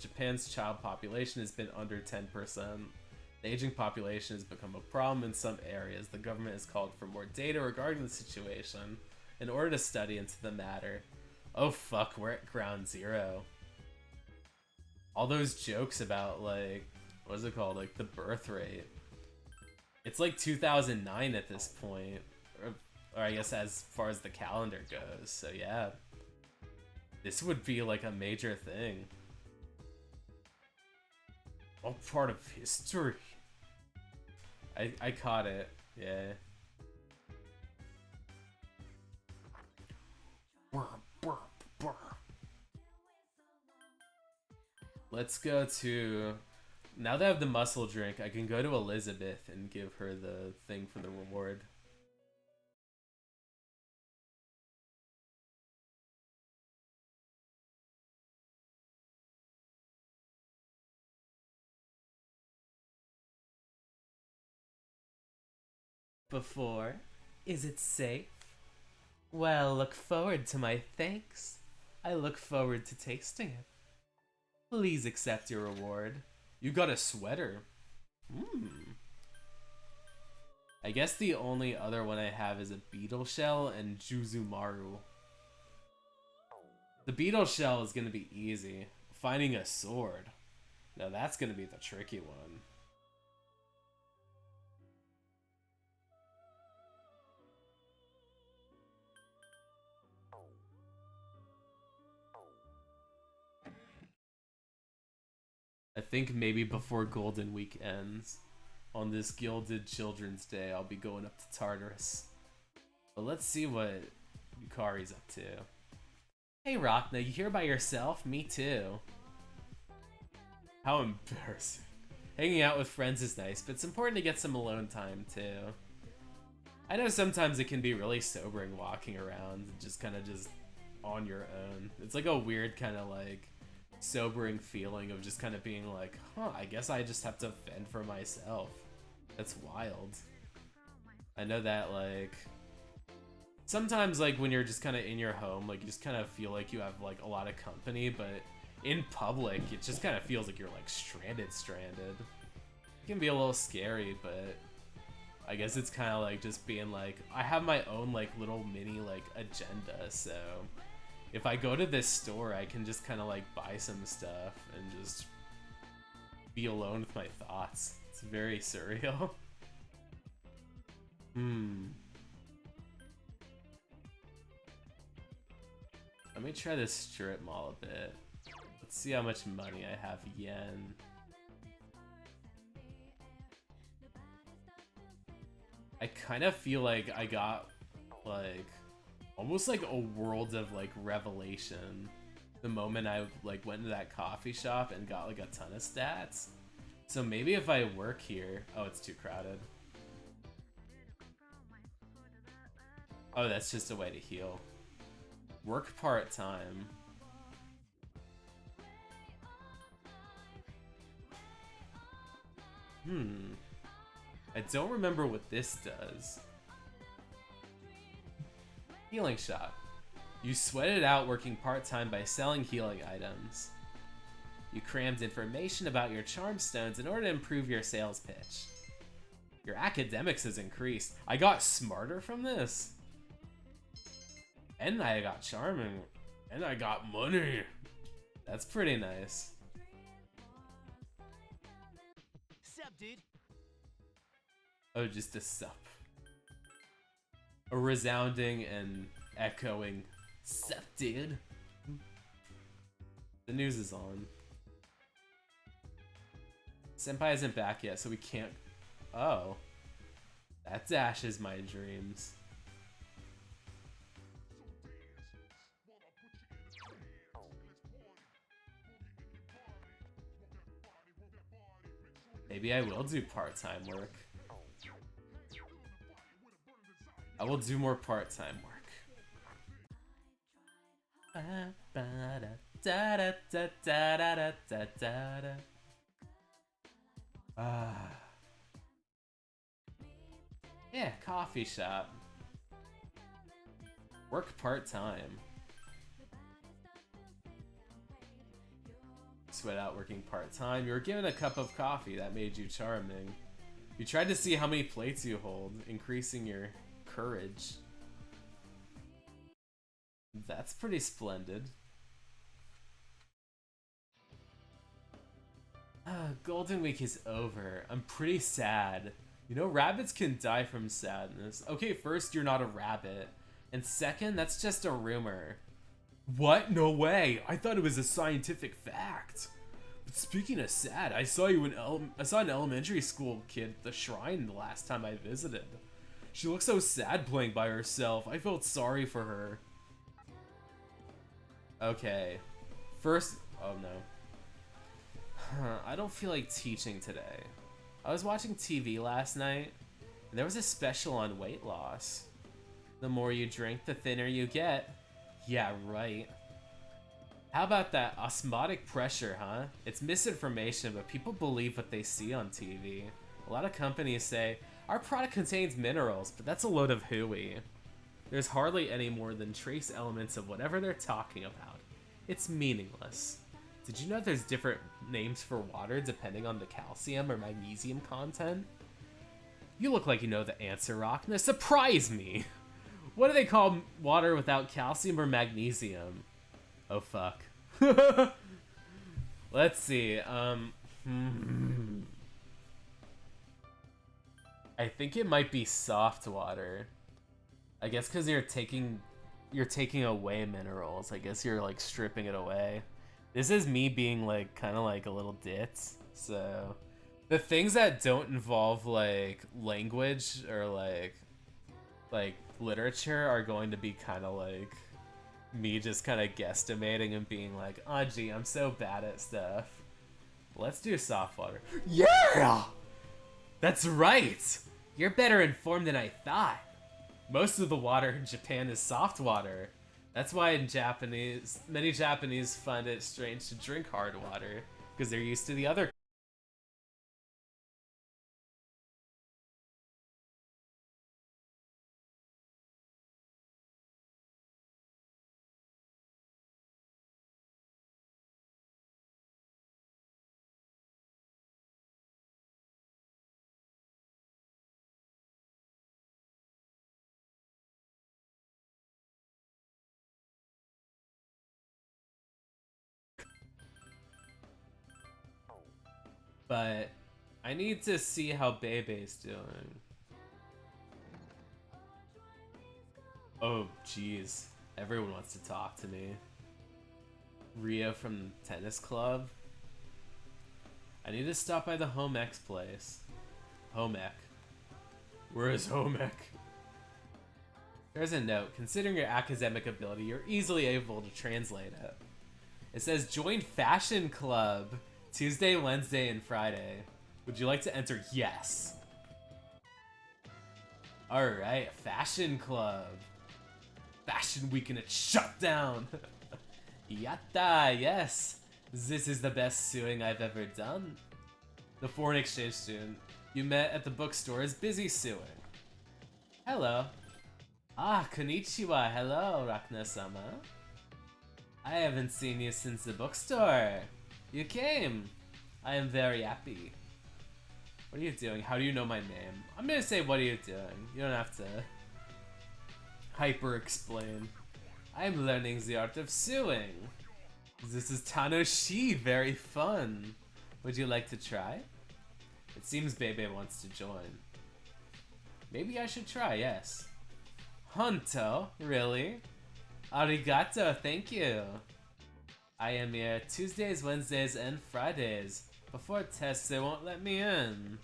Japan's child population has been under 10%. The aging population has become a problem in some areas. The government has called for more data regarding the situation in order to study into the matter. Oh fuck, we're at ground zero. All those jokes about, like, what's it called? Like, the birth rate. It's like 2009 at this point. Or I guess as far as the calendar goes. So yeah. This would be like a major thing. All part of history. I caught it. Yeah. Let's go to... Now that I have the muscle drink, I can go to Elizabeth and give her the thing for the reward. Before, is it safe? Well, look forward to my thanks. I look forward to tasting it. Please accept your reward. You got a sweater. I guess the only other one I have is a beetle shell and Juzumaru. The beetle shell is gonna be easy. Finding a sword. Now that's gonna be the tricky one. I think maybe before Golden Week ends, on this Gilded Children's Day, I'll be going up to Tartarus. But let's see what Yukari's up to. Hey Rachna, you here by yourself? Me too. How embarrassing. Hanging out with friends is nice, but it's important to get some alone time too. I know sometimes it can be really sobering walking around, just kind of just on your own. It's like a weird kind of like sobering feeling of just kind of being like, huh, I guess I just have to fend for myself. That's wild. I know that, like, sometimes, like, when you're just kind of in your home, like, you just kind of feel like you have, like, a lot of company, but in public, it just kind of feels like you're, like, stranded. It can be a little scary, but I guess it's kind of like just being like, I have my own, like, little mini, like, agenda, so if I go to this store, I can just kind of like buy some stuff and just be alone with my thoughts. It's very surreal. Let me try this strip mall a bit. Let's see how much money I have yen. I kind of feel like I got like almost like a world of like revelation the moment I like went into that coffee shop and got like a ton of stats. So maybe if I work here... Oh, it's too crowded. Oh, that's just a way to heal. Work part-time. I don't remember what this does. Healing shop. You sweated out working part-time by selling healing items. You crammed information about your charm stones in order to improve your sales pitch. Your academics has increased. I got smarter from this. And I got charming. And I got money. That's pretty nice. Sup, dude? Oh, just a sup. A resounding and echoing sup, dude. The news is on. Senpai isn't back yet, so we can't... Oh. That dashes my dreams. Maybe I will do part-time work. I will do more part-time work. Yeah, coffee shop. Work part-time. Sweat out working part-time. You were given a cup of coffee that made you charming. You tried to see how many plates you hold, increasing your courage. That's pretty splendid. Golden Week is over. I'm pretty sad. You know, rabbits can die from sadness. Okay, first, you're not a rabbit. And second, that's just a rumor. What? No way. I thought it was a scientific fact. But speaking of sad, I saw an elementary school kid at the shrine the last time I visited. She looked so sad playing by herself. I felt sorry for her. Okay. First... Oh, no. I don't feel like teaching today. I was watching TV last night, and there was a special on weight loss. The more you drink, the thinner you get. Yeah, right. How about that osmotic pressure, huh? It's misinformation, but people believe what they see on TV. A lot of companies say, our product contains minerals, but that's a load of hooey. There's hardly any more than trace elements of whatever they're talking about. It's meaningless. Did you know there's different names for water depending on the calcium or magnesium content? You look like you know the answer, Rock. Now surprise me! What do they call water without calcium or magnesium? Oh fuck. Let's see, I think it might be soft water. I guess because you're taking away minerals. I guess you're like stripping it away. This is me being like kind of like a little ditz. So the things that don't involve like language or like literature are going to be kind of like me just kind of guesstimating and being like, oh gee, I'm so bad at stuff. Let's do soft water. Yeah! That's right! You're better informed than I thought. Most of the water in Japan is soft water. That's why many Japanese find it strange to drink hard water, because they're used to the other. But I need to see how Bebe's doing. Oh, jeez. Everyone wants to talk to me. Rio from the tennis club. I need to stop by the home ec place. Home ec. Where is home ec? There's a note. Considering your academic ability, you're easily able to translate it. It says, join fashion club. Tuesday, Wednesday, and Friday. Would you like to enter? Yes. Alright, fashion club. Fashion week and it's shut down. Yatta, yes. This is the best suing I've ever done. the foreign exchange student you met at the bookstore is busy suing. Hello. Ah, konnichiwa. Hello, Rakna-sama. I haven't seen you since the bookstore. You came. I am very happy. What are you doing? How do you know my name? I'm gonna say, what are you doing? You don't have to hyper-explain. I'm learning the art of sewing. This is Tanoshi, very fun. Would you like to try? It seems Bebe wants to join. Maybe I should try, yes. Honto? Really? Arigato, thank you. I am here Tuesdays, Wednesdays, and Fridays. Before tests, they won't let me in.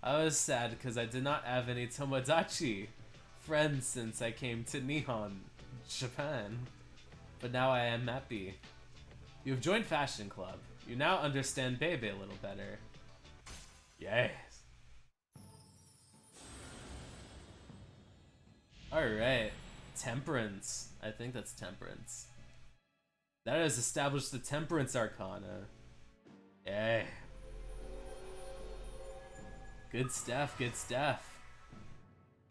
I was sad because I did not have any Tomodachi friends since I came to Nihon, Japan. But now I am happy. You have joined Fashion Club. You now understand Bebe a little better. Yes. Alright. Temperance. I think that's Temperance. That has established the Temperance Arcana. Yay. Good stuff, good stuff.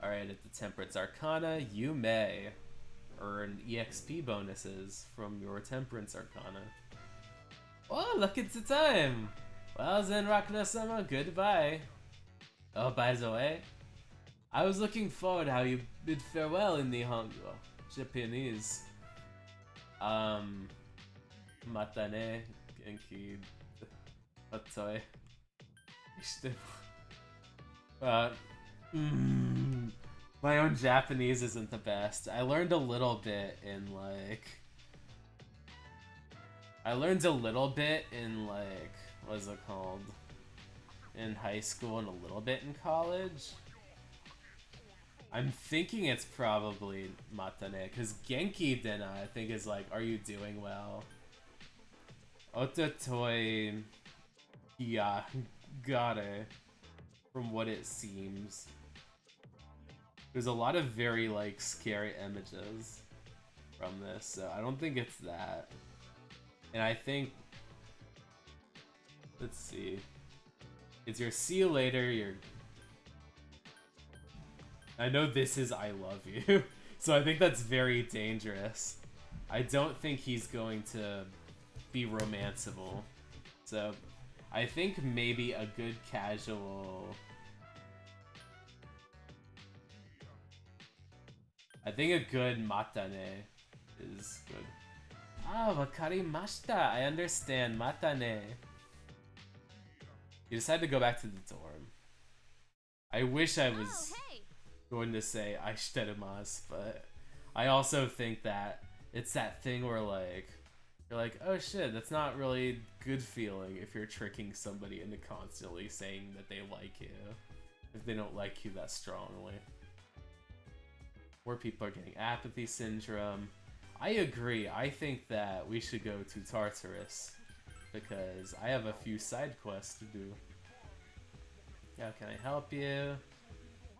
Alright, at the Temperance Arcana, you may earn EXP bonuses from your Temperance Arcana. Oh, look at the time! Well then, Rakna-sama, goodbye. Oh, by the way, I was looking forward how you bid farewell in Nihongo, Japanese. Matane, genki, atoi, shite. My own Japanese isn't the best. I learned a little bit in what is it called? In high school and a little bit in college. I'm thinking it's probably Matane, because Genki Dena I think is like, are you doing well? Ototoi ya gare, from what it seems. There's a lot of very like scary images from this, so I don't think it's that. And I think, let's see, it's your see you later, your, I know this is I love you, so I think that's very dangerous. I don't think he's going to be romanceable, so I think maybe a good casual, I think a good matane is good. Ah, wakarimashita. I understand. Matane. You decided to go back to the dorm. I wish I was going to say aishiterumasu, but I also think that it's that thing where like, you're like, oh shit, that's not really good feeling if you're tricking somebody into constantly saying that they like you, if they don't like you that strongly. More people are getting apathy syndrome. I agree. I think that we should go to Tartarus because I have a few side quests to do. How can I help you?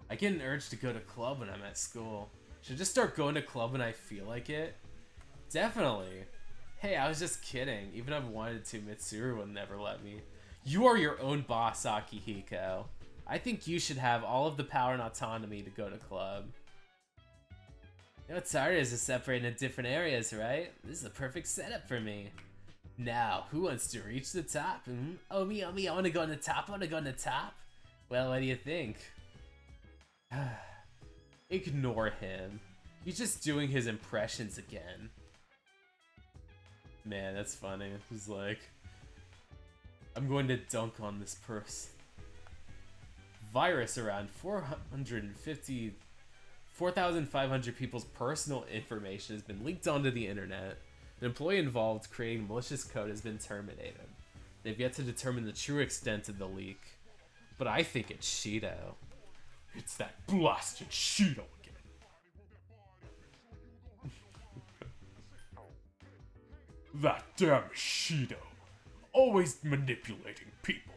I get an urge to go to club when I'm at school. Should I just start going to club when I feel like it? Definitely. Hey, I was just kidding. Even if I wanted to, Mitsuru would never let me. You are your own boss, Akihiko. I think you should have all of the power and autonomy to go to club. You know what's hard is to separate into different areas, right? This is a perfect setup for me. Now, who wants to reach the top? Oh me, I wanna go on the top, Well, what do you think? Ignore him. He's just doing his impressions again. Man, that's funny. He's like, I'm going to dunk on this person. Virus around 4,500 people's personal information has been leaked onto the internet. An employee involved creating malicious code has been terminated. They've yet to determine the true extent of the leak. But I think it's Shido. It's that blasted Shido again. That damn Shido. Always manipulating people.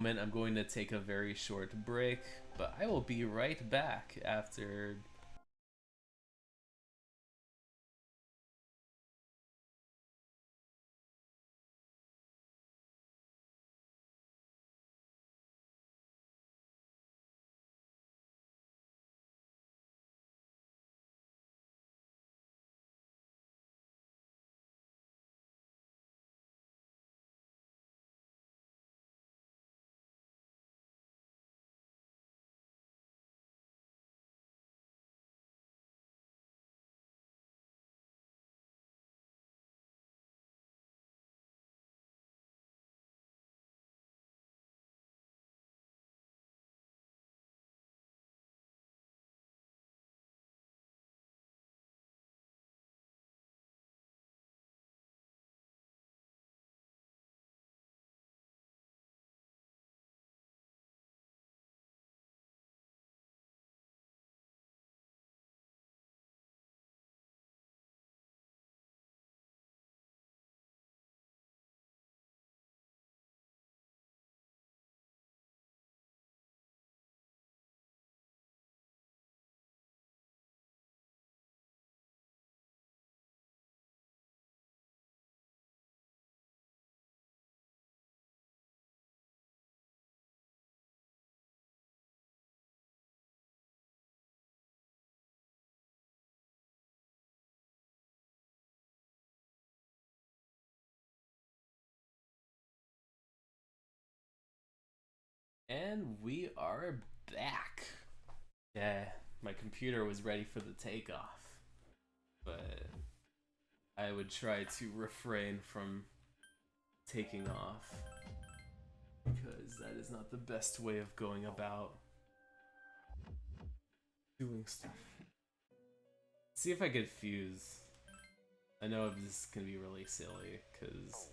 I'm going to take a very short break, but I will be right back after. And we are back. Yeah, my computer was ready for the takeoff, but I would try to refrain from taking off because that is not the best way of going about doing stuff. See if I could fuse. I know this is gonna be really silly because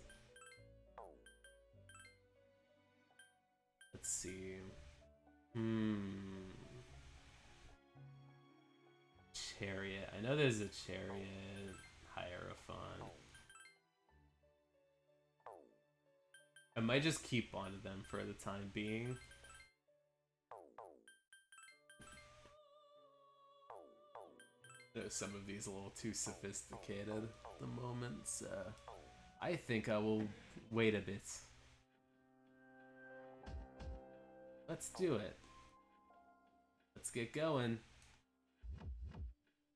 let's see. Chariot. I know there's a chariot. Hierophant. I might just keep on to them for the time being. Some of these a little too sophisticated at the moment, so I think I will wait a bit. Let's do it. Let's get going.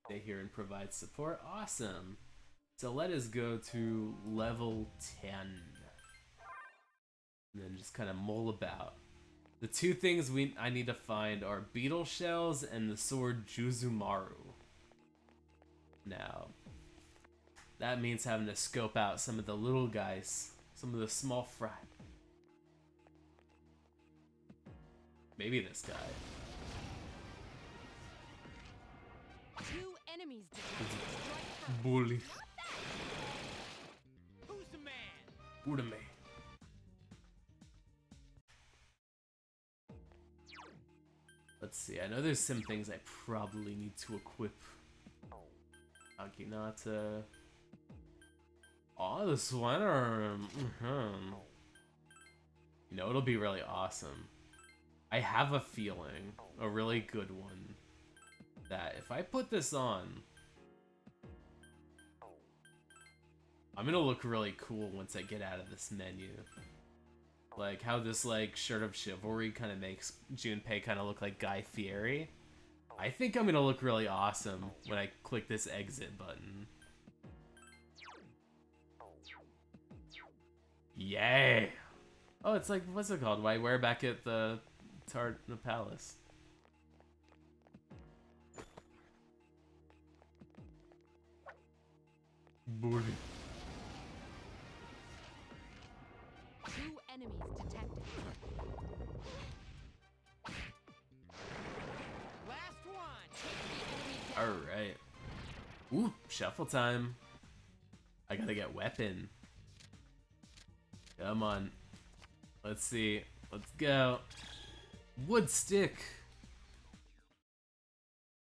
Stay here and provide support. Awesome. So let us go to level 10. And then just kind of mull about. The two things I need to find are beetle shells and the sword Juzumaru. Now, that means having to scope out some of the little guys, some of the small fry. Maybe this guy. Two enemies detected. Strike first. Bully. Who's the man? Urame. Let's see, I know there's some things I probably need to equip. Aginata. Oh, the sweater. You know, it'll be really awesome. I have a feeling, a really good one, that if I put this on, I'm gonna look really cool once I get out of this menu. Like how this like Shirt of Chivalry kind of makes Junpei kind of look like Guy Fieri. I think I'm gonna look really awesome when I click this exit button. Yay! Oh, it's like, what's it called? Why wear back at the palace? Bully. Two enemies detected. Last one. Alright. Ooh, shuffle time. I gotta get weapon. Come on. Let's see. Let's go. Wood stick.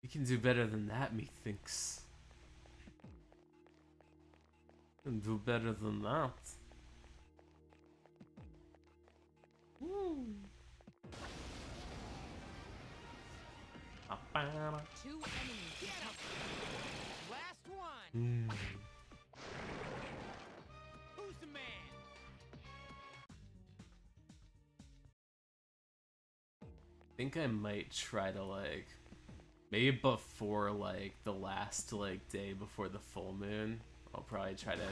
You can do better than that, methinks. You can do better than that. Two enemies detected. Last one. Who's the man? I think I might try to like maybe before like the last like day before the full moon. I'll probably try to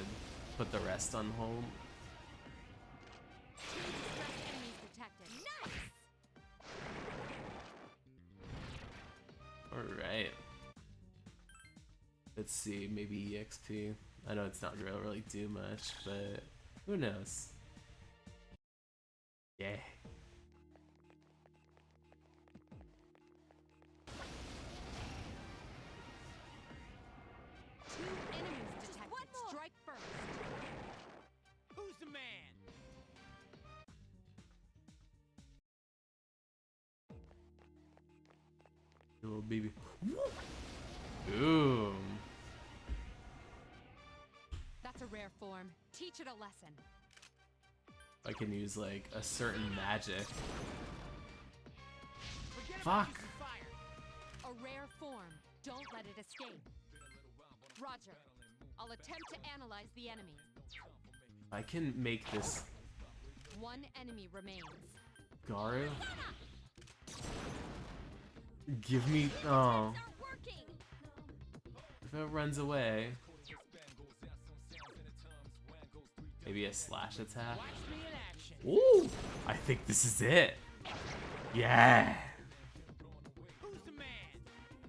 put the rest on hold. Two distressed enemies detected. Nice! Alright. Let's see, maybe EXP. I know it's not gonna really do much, but who knows? Yeah. Two enemies detected. Strike first. Who's the man? Little baby. Boom. That's a rare form. Teach it a lesson. I can use like a certain magic. Forget about Fuck. using fire. A rare form. Don't let it escape. Roger. I'll attempt to analyze the enemy. I can make this One enemy remains. Garu. Give me oh. Aren't working. If it runs away. Maybe a slash attack. Watch me in action. Ooh! I think this is it. Yeah! Who's the man?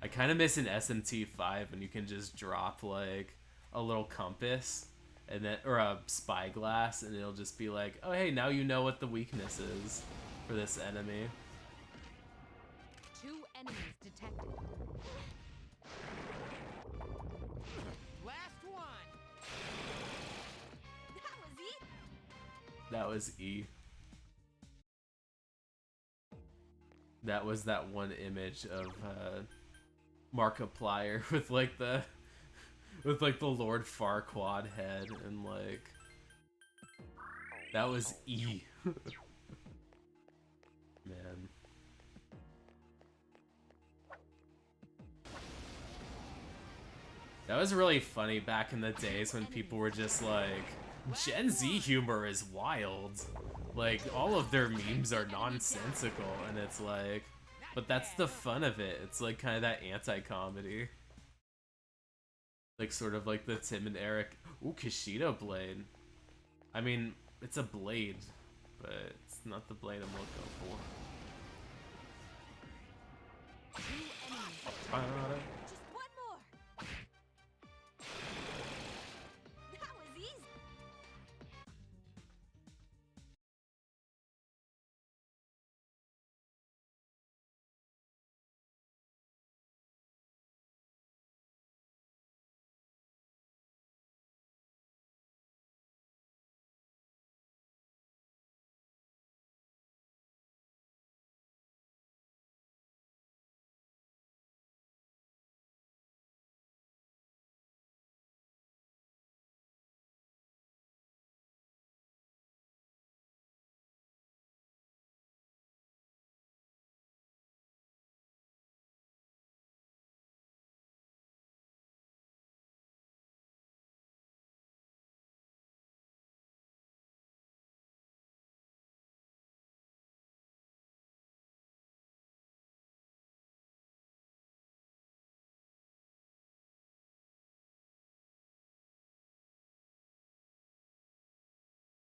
I kind of miss an SMT5 when you can just drop like a little compass and then or a spyglass and it'll just be like, oh hey, now you know what the weakness is for this enemy. Two enemies detected. Last one. That was it. That was E. That was that one image of Markiplier with like the Lord Farquaad head and like that was E. Man. That was really funny back in the days when people were just like, Gen Z humor is wild. Like, all of their memes are nonsensical, and it's like, but that's the fun of it. It's like kind of that anti-comedy. Like, sort of like the Tim and Eric, ooh, Kishido blade. I mean, it's a blade, but it's not the blade I'm looking for. Two enemies detected. Just one more. That was easy.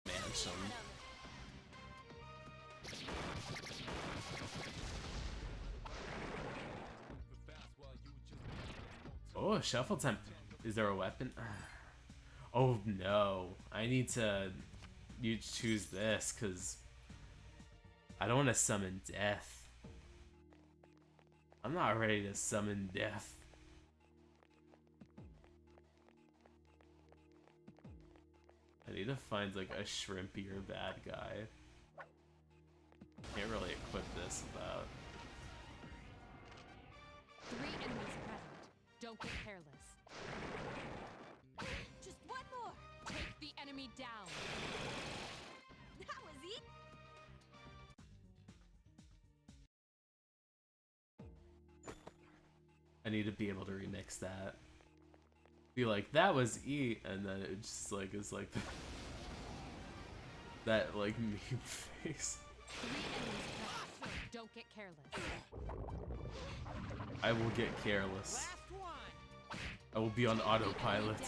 Mansion. Oh, shuffle time. Is there a weapon? Oh no. I need to you choose this because I don't want to summon death. I'm not ready to summon death. I need to find like a shrimpier bad guy. Can't really equip this without. Three enemies present. Don't get careless. Just one more. Take the enemy down. That was it. I need to be able to remix that. Be like, that was E, and then it just like is like that like meme face. 3 enemies present. Don't get careless. I will get careless. Last one. I will be on autopilot. Down.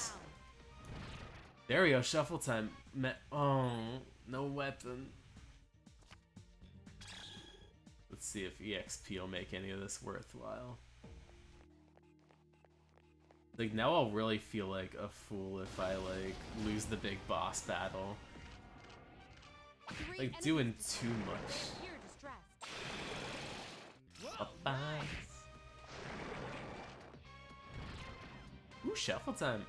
There we go, shuffle time. Oh, no weapon. Let's see if EXP will make any of this worthwhile. Like, now I'll really feel like a fool if I, like, lose the big boss battle. 3 Like, doing enemies too much. Here distressed. Bye-bye. Ooh, shuffle time.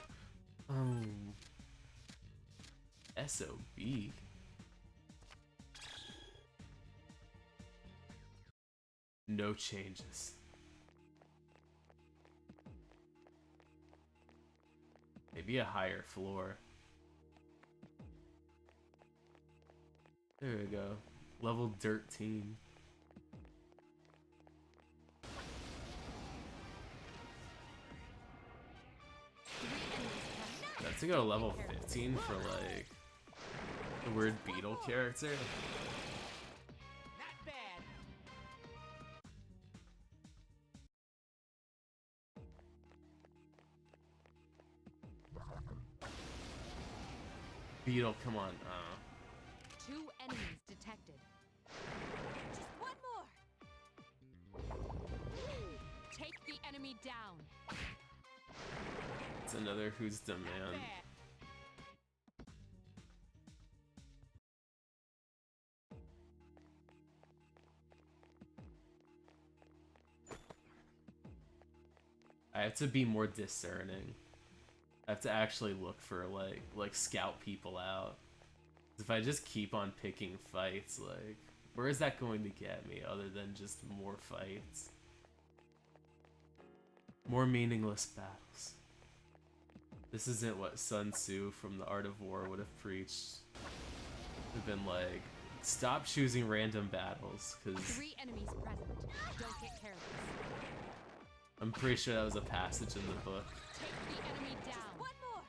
Oh. SOB. No changes. Maybe a higher floor. There we go. Level 13. That's to go to level 15 for like the weird beetle character. Not bad. Beetle, come on. 2 enemies detected. Just one more. Take the enemy down. It's another who's demand. Bad. I have to be more discerning. I have to actually look for like scout people out. If I just keep on picking fights, like, where is that going to get me other than just more fights? More meaningless battles. This isn't what Sun Tzu from The Art of War would have preached. Have been like, stop choosing random battles, because 3 enemies present. Don't get careless. I'm pretty sure that was a passage in the book. Take the enemy down. One more.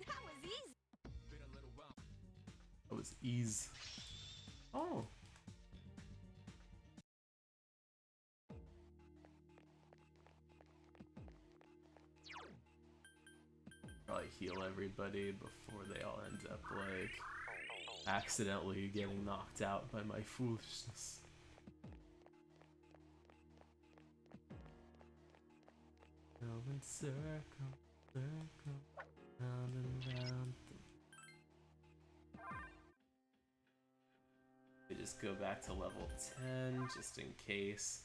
That was easy. That was ease. Oh. Probably heal everybody before they all end up like accidentally getting knocked out by my foolishness. Go in circle, circle, round and round. We just go back to level 10 just in case.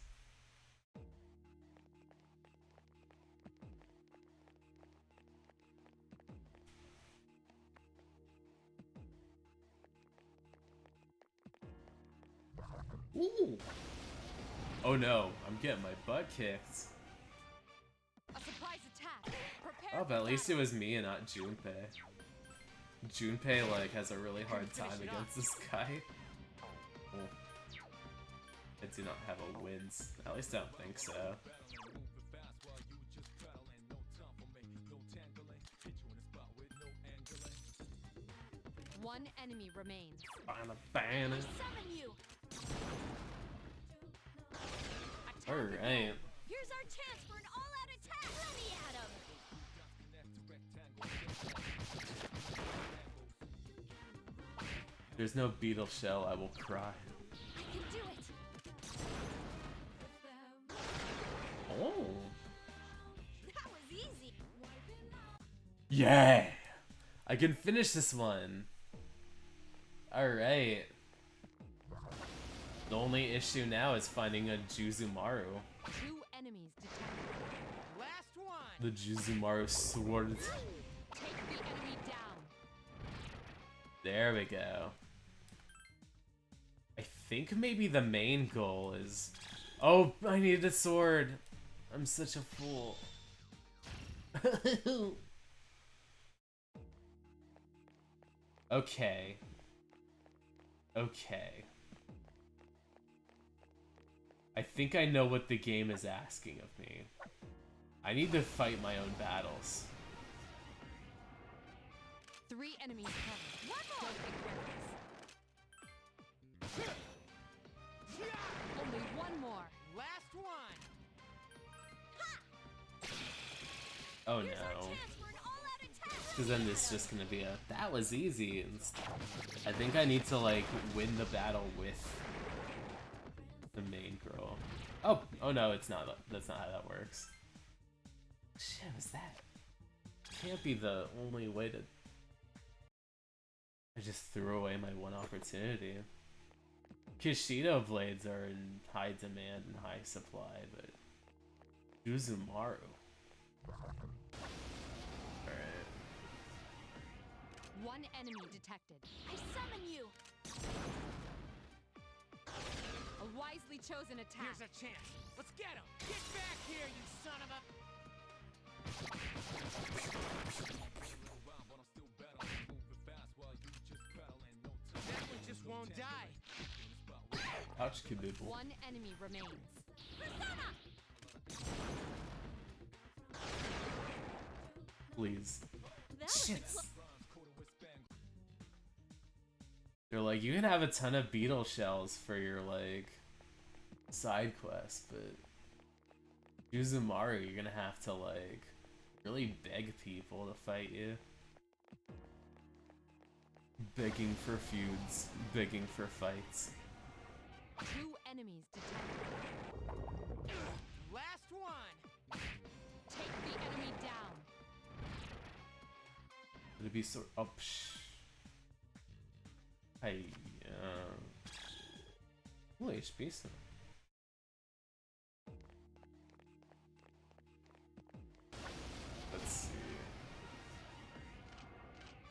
Ooh. Oh no, I'm getting my butt kicked. A surprise attack. Prepare Oh, but at for least it battle. was me and not Junpei. Junpei, like, has a really hard time against this guy. Oh. I do not have a wins. At least I don't think so. 1 enemy remains. Banana. Summon you. Alright. Here's our chance for an all-out attack. Let me at him. There's no beetle shell, I will cry. I can do it. Oh. That was easy. Yeah! I can finish this one. Alright. The only issue now is finding a Juzumaru. 2 enemies detected. Last one. The Juzumaru sword. Take the enemy down. There we go. I think maybe the main goal is... Oh, I needed a sword. I'm such a fool. Okay. Okay. I think I know what the game is asking of me. I need to fight my own battles. 3 enemies covered. One more. Don't get careless. Only one more. Last one. Oh Here's our no. chance for an all-out attack. Because then it's just gonna be a, that was easy. And I think I need to like win the battle with the main girl. Oh no, it's not. That's not how that works. Shit, was that? Can't be the only way to. I just threw away my one opportunity. Kishido blades are in high demand and high supply, but Uzumaru. Alright. 1 enemy detected. I summon you. A wisely chosen attack. Here's a chance. Let's get him. Get back here, you son of a... That one just won't die. Ouch, Kibibble. 1 enemy remains. Please. That was Shit. a close. They're like, you can have a ton of beetle shells for your, like, side quest, but Uzumaru, you're gonna have to, like, really beg people to fight you. Begging for feuds, begging for fights. 2 enemies detected. Last one. Take the enemy down. It'd be so. Oh, psh. Hey, Ooh, HP. So. Let's see.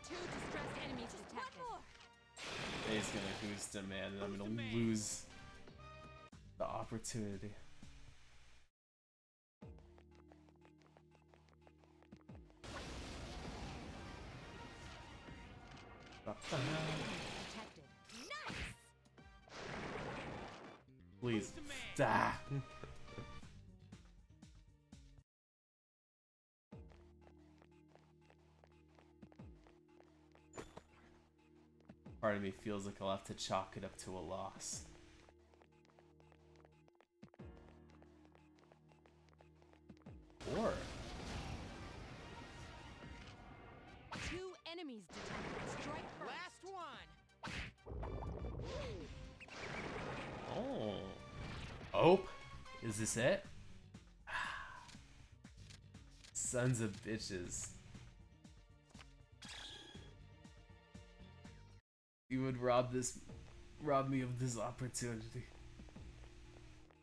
2 distressed enemies One detected. more. He's gonna boost him, man, and I'm gonna lose the opportunity. Detected. Nice. Please. Ah. Part of me feels like I'll have to chalk it up to a loss. Or 2 enemies detected. Strike first. Last one. oh, oh, is this it? Sons of bitches. You would rob me of this opportunity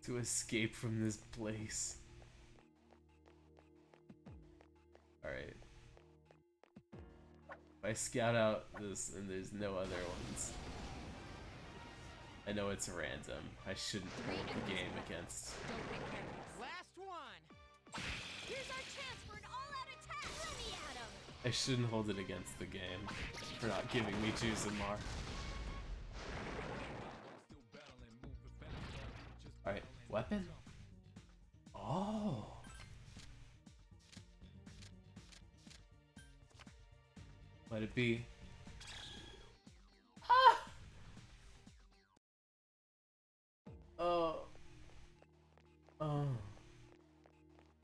to escape from this place. Alright. If I scout out this and there's no other ones, I know it's random. I shouldn't hold the game against. Don't get careless. Last one. Here's our chance for an all-out attack. Let me at him. I shouldn't hold it against the game for not giving me Juzumar. Alright, weapon? Oh. Let it be. Ah! Oh. Oh.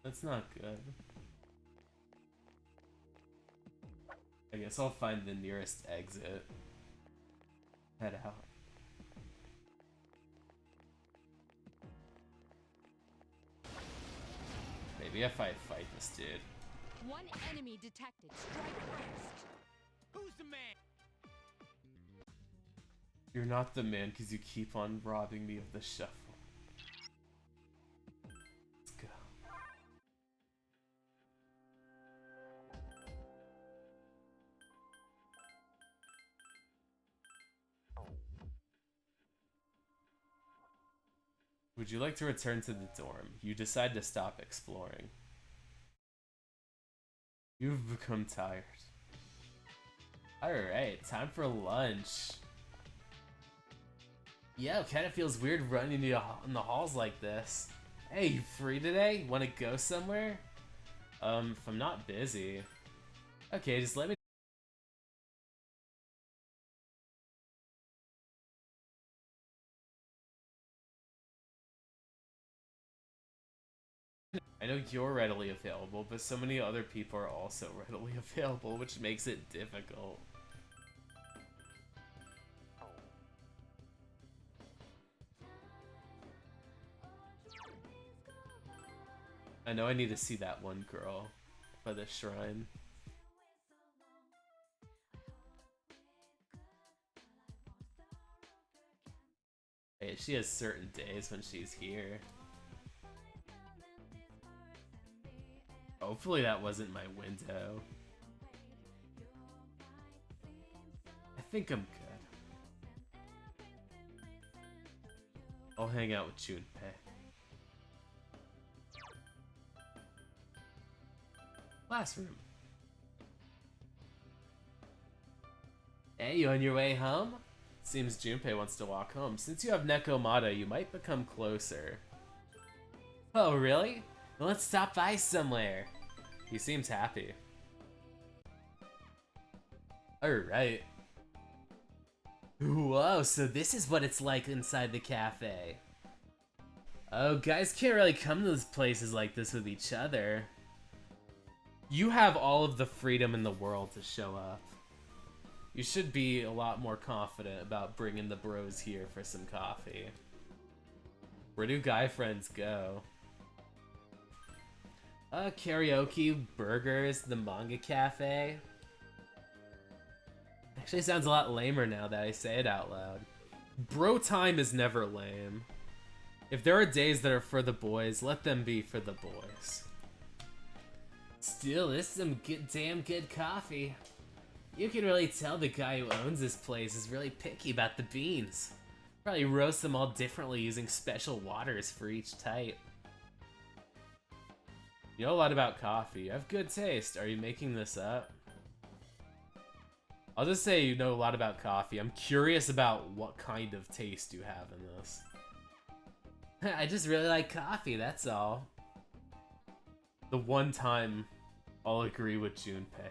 That's not good. I guess I'll find the nearest exit. Head out. Maybe if I fight this dude. 1 enemy detected. Strike first. Who's the man? You're not the man because you keep on robbing me of the shuffle. Let's go. Would you like to return to the dorm? You decide to stop exploring. You've become tired. Alright, time for lunch. Yeah, it kind of feels weird running in the halls like this. Hey, you free today? Want to go somewhere? If I'm not busy. Okay, just let me... I know you're readily available, but so many other people are also readily available, which makes it difficult. I know I need to see that one girl by the shrine. Hey, she has certain days when she's here. Hopefully that wasn't my window. I think I'm good. I'll hang out with Junpei. Last room. Hey, you on your way home? Seems Junpei wants to walk home. Since you have Nekomata, you might become closer. Oh, really? Well, let's stop by somewhere. He seems happy. Alright. Whoa, so this is what it's like inside the cafe. Oh, guys can't really come to those places like this with each other. You have all of the freedom in the world to show up. You should be a lot more confident about bringing the bros here for some coffee. Where do guy friends go? Karaoke, burgers, the manga cafe. Actually sounds a lot lamer now that I say it out loud. Bro time is never lame. If there are days that are for the boys, let them be for the boys. Still, this is some damn good coffee. You can really tell the guy who owns this place is really picky about the beans. Probably roast them all differently using special waters for each type. You know a lot about coffee. You have good taste. Are you making this up? I'll just say you know a lot about coffee. I'm curious about what kind of taste you have in this. I just really like coffee, that's all. The one time I'll agree with Junpei.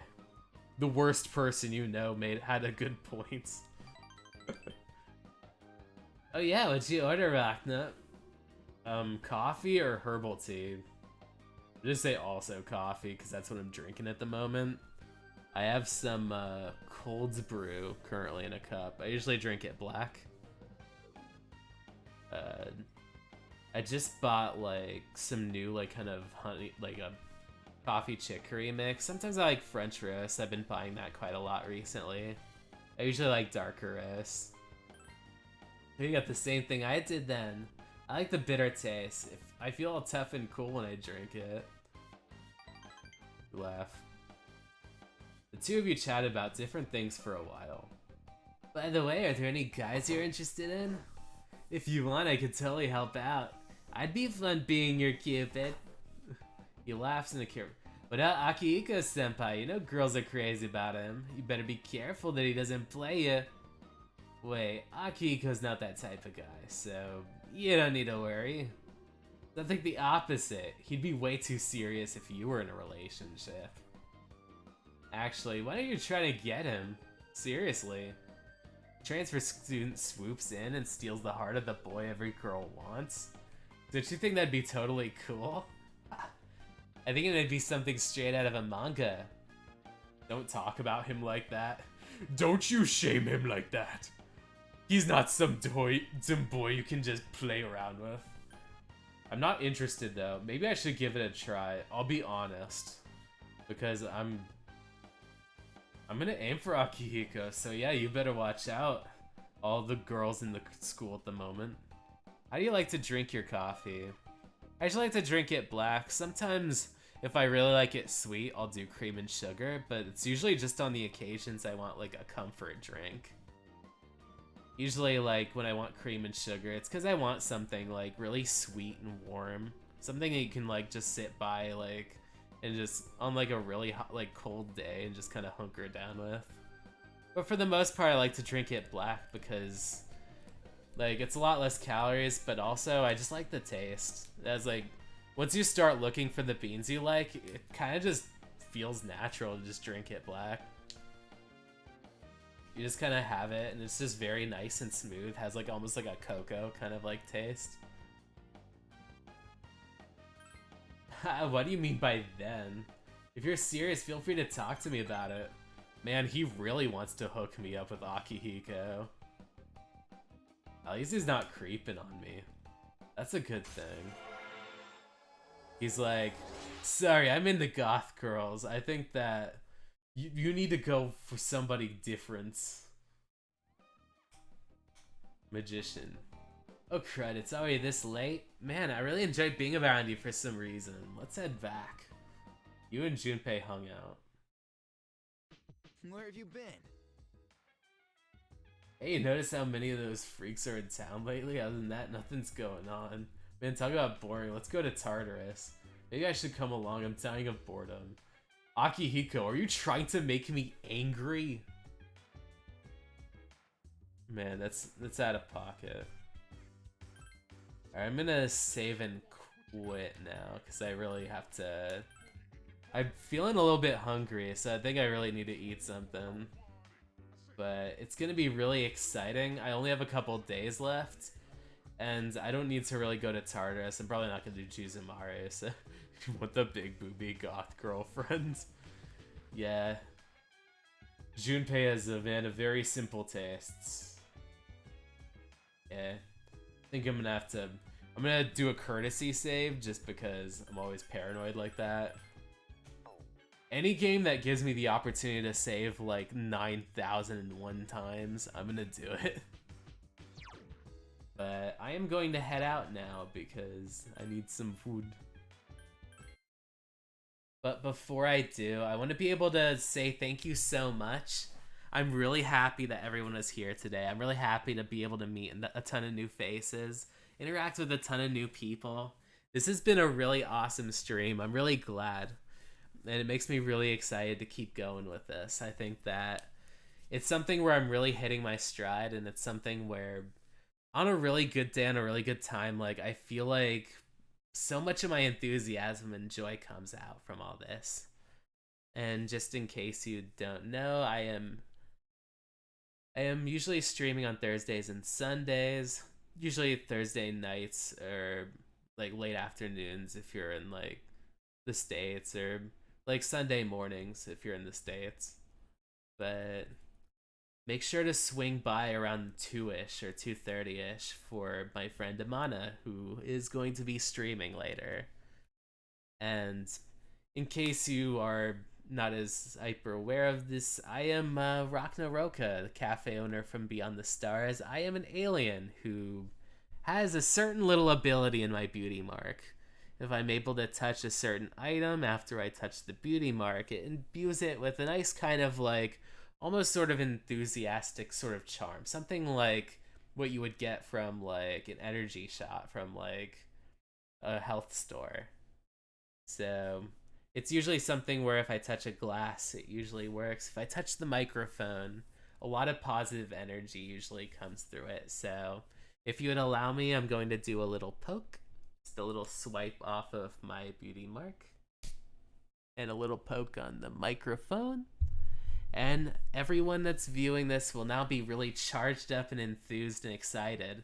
The worst person you know had a good point. Oh yeah, what'd you order, Rocknut? Coffee or herbal tea? I'll just say also coffee, because that's what I'm drinking at the moment. I have some cold brew currently in a cup. I usually drink it black. I just bought like some new like kind of honey, like a coffee chicory mix. Sometimes I like French roast. I've been buying that quite a lot recently. I usually like darker roast. You got the same thing I did then. I like the bitter taste. I feel all tough and cool when I drink it. You laugh. The two of you chat about different things for a while. By the way, are there any guys you're interested in? If you want, I could totally help out. I'd be fun being your Cupid. He laughs in the camera. Without Akihiko-senpai, you know girls are crazy about him. You better be careful that he doesn't play you. Wait, Akihiko's not that type of guy, so you don't need to worry. I think the opposite. He'd be way too serious if you were in a relationship. Actually, why don't you try to get him? Seriously. Transfer student swoops in and steals the heart of the boy every girl wants? Don't you think that'd be totally cool? I think it'd be something straight out of a manga. Don't talk about him like that. Don't you shame him like that. He's not some boy you can just play around with. I'm not interested though. Maybe I should give it a try. I'll be honest. Because I'm gonna aim for Akihiko, so yeah, you better watch out. All the girls in the school at the moment. How do you like to drink your coffee? I usually like to drink it black. Sometimes, if I really like it sweet, I'll do cream and sugar, but it's usually just on the occasions I want like a comfort drink. Usually like when I want cream and sugar, it's because I want something like really sweet and warm. Something that you can like just sit by like and just on like a really hot, like cold day and just kind of hunker down with. But for the most part, I like to drink it black because Like, it's a lot less calories, but also I just like the taste. As like, once you start looking for the beans you like, it kind of just feels natural to just drink it black. You just kind of have it, and it's just very nice and smooth. Has like almost like a cocoa kind of like taste. What do you mean by then? If you're serious, feel free to talk to me about it. Man, he really wants to hook me up with Akihiko. At least he's not creeping on me. That's a good thing. He's like, sorry, I'm into goth girls. I think that you need to go for somebody different. Magician. Oh crud, it's already this late? Man, I really enjoyed being around you for some reason. Let's head back. You and Junpei hung out. Where have you been? Hey, you notice how many of those freaks are in town lately? Other than that, nothing's going on. Man, talk about boring. Let's go to Tartarus. Maybe I should come along. I'm dying of boredom. Akihiko, are you trying to make me angry? Man, that's out of pocket. Alright, I'm gonna save and quit now, because I really have to... I'm feeling a little bit hungry, so I think I really need to eat something. But it's gonna be really exciting. I only have a couple days left, and I don't need to really go to Tartarus. I'm probably not gonna do Juzumaru, so... What the big booby goth girlfriend? Yeah. Junpei is a man of very simple tastes. Yeah. I think I'm gonna do a courtesy save just because I'm always paranoid like that. Any game that gives me the opportunity to save like 9,001 times, I'm gonna do it. But I am going to head out now because I need some food. But before I do, I want to be able to say thank you so much. I'm really happy that everyone was here today. I'm really happy to be able to meet a ton of new faces, interact with a ton of new people. This has been a really awesome stream. I'm really glad. And it makes me really excited to keep going with this. I think that it's something where I'm really hitting my stride, and it's something where on a really good day, on a really good time, like I feel like so much of my enthusiasm and joy comes out from all this. And just in case you don't know, I am usually streaming on Thursdays and Sundays, usually Thursday nights or like late afternoons if you're in like the States, or like Sunday mornings if you're in the States. But make sure to swing by around 2-ish or 2:30-ish for my friend Amana, who is going to be streaming later. And in case you are not as hyper aware of this, I am Rachna Roka, the cafe owner from Beyond the Stars. I am an alien who has a certain little ability in my beauty mark. If I'm able to touch a certain item after I touch the beauty mark, it imbues it with a nice kind of like almost sort of enthusiastic sort of charm. Something like what you would get from like an energy shot from like a health store. So it's usually something where if I touch a glass, it usually works. If I touch the microphone, a lot of positive energy usually comes through it. So if you would allow me, I'm going to do a little poke. Just a little swipe off of my beauty mark. And a little poke on the microphone. And everyone that's viewing this will now be really charged up and enthused and excited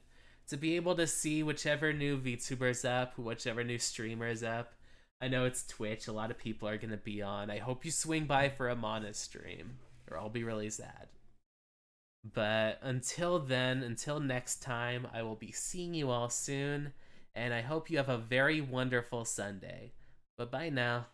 to be able to see whichever new VTuber's up, whichever new streamer's up. I know it's Twitch, a lot of people are going to be on. I hope you swing by for Amana's stream, or I'll be really sad. But until then, until next time, I will be seeing you all soon, and I hope you have a very wonderful Sunday. Bye-bye now.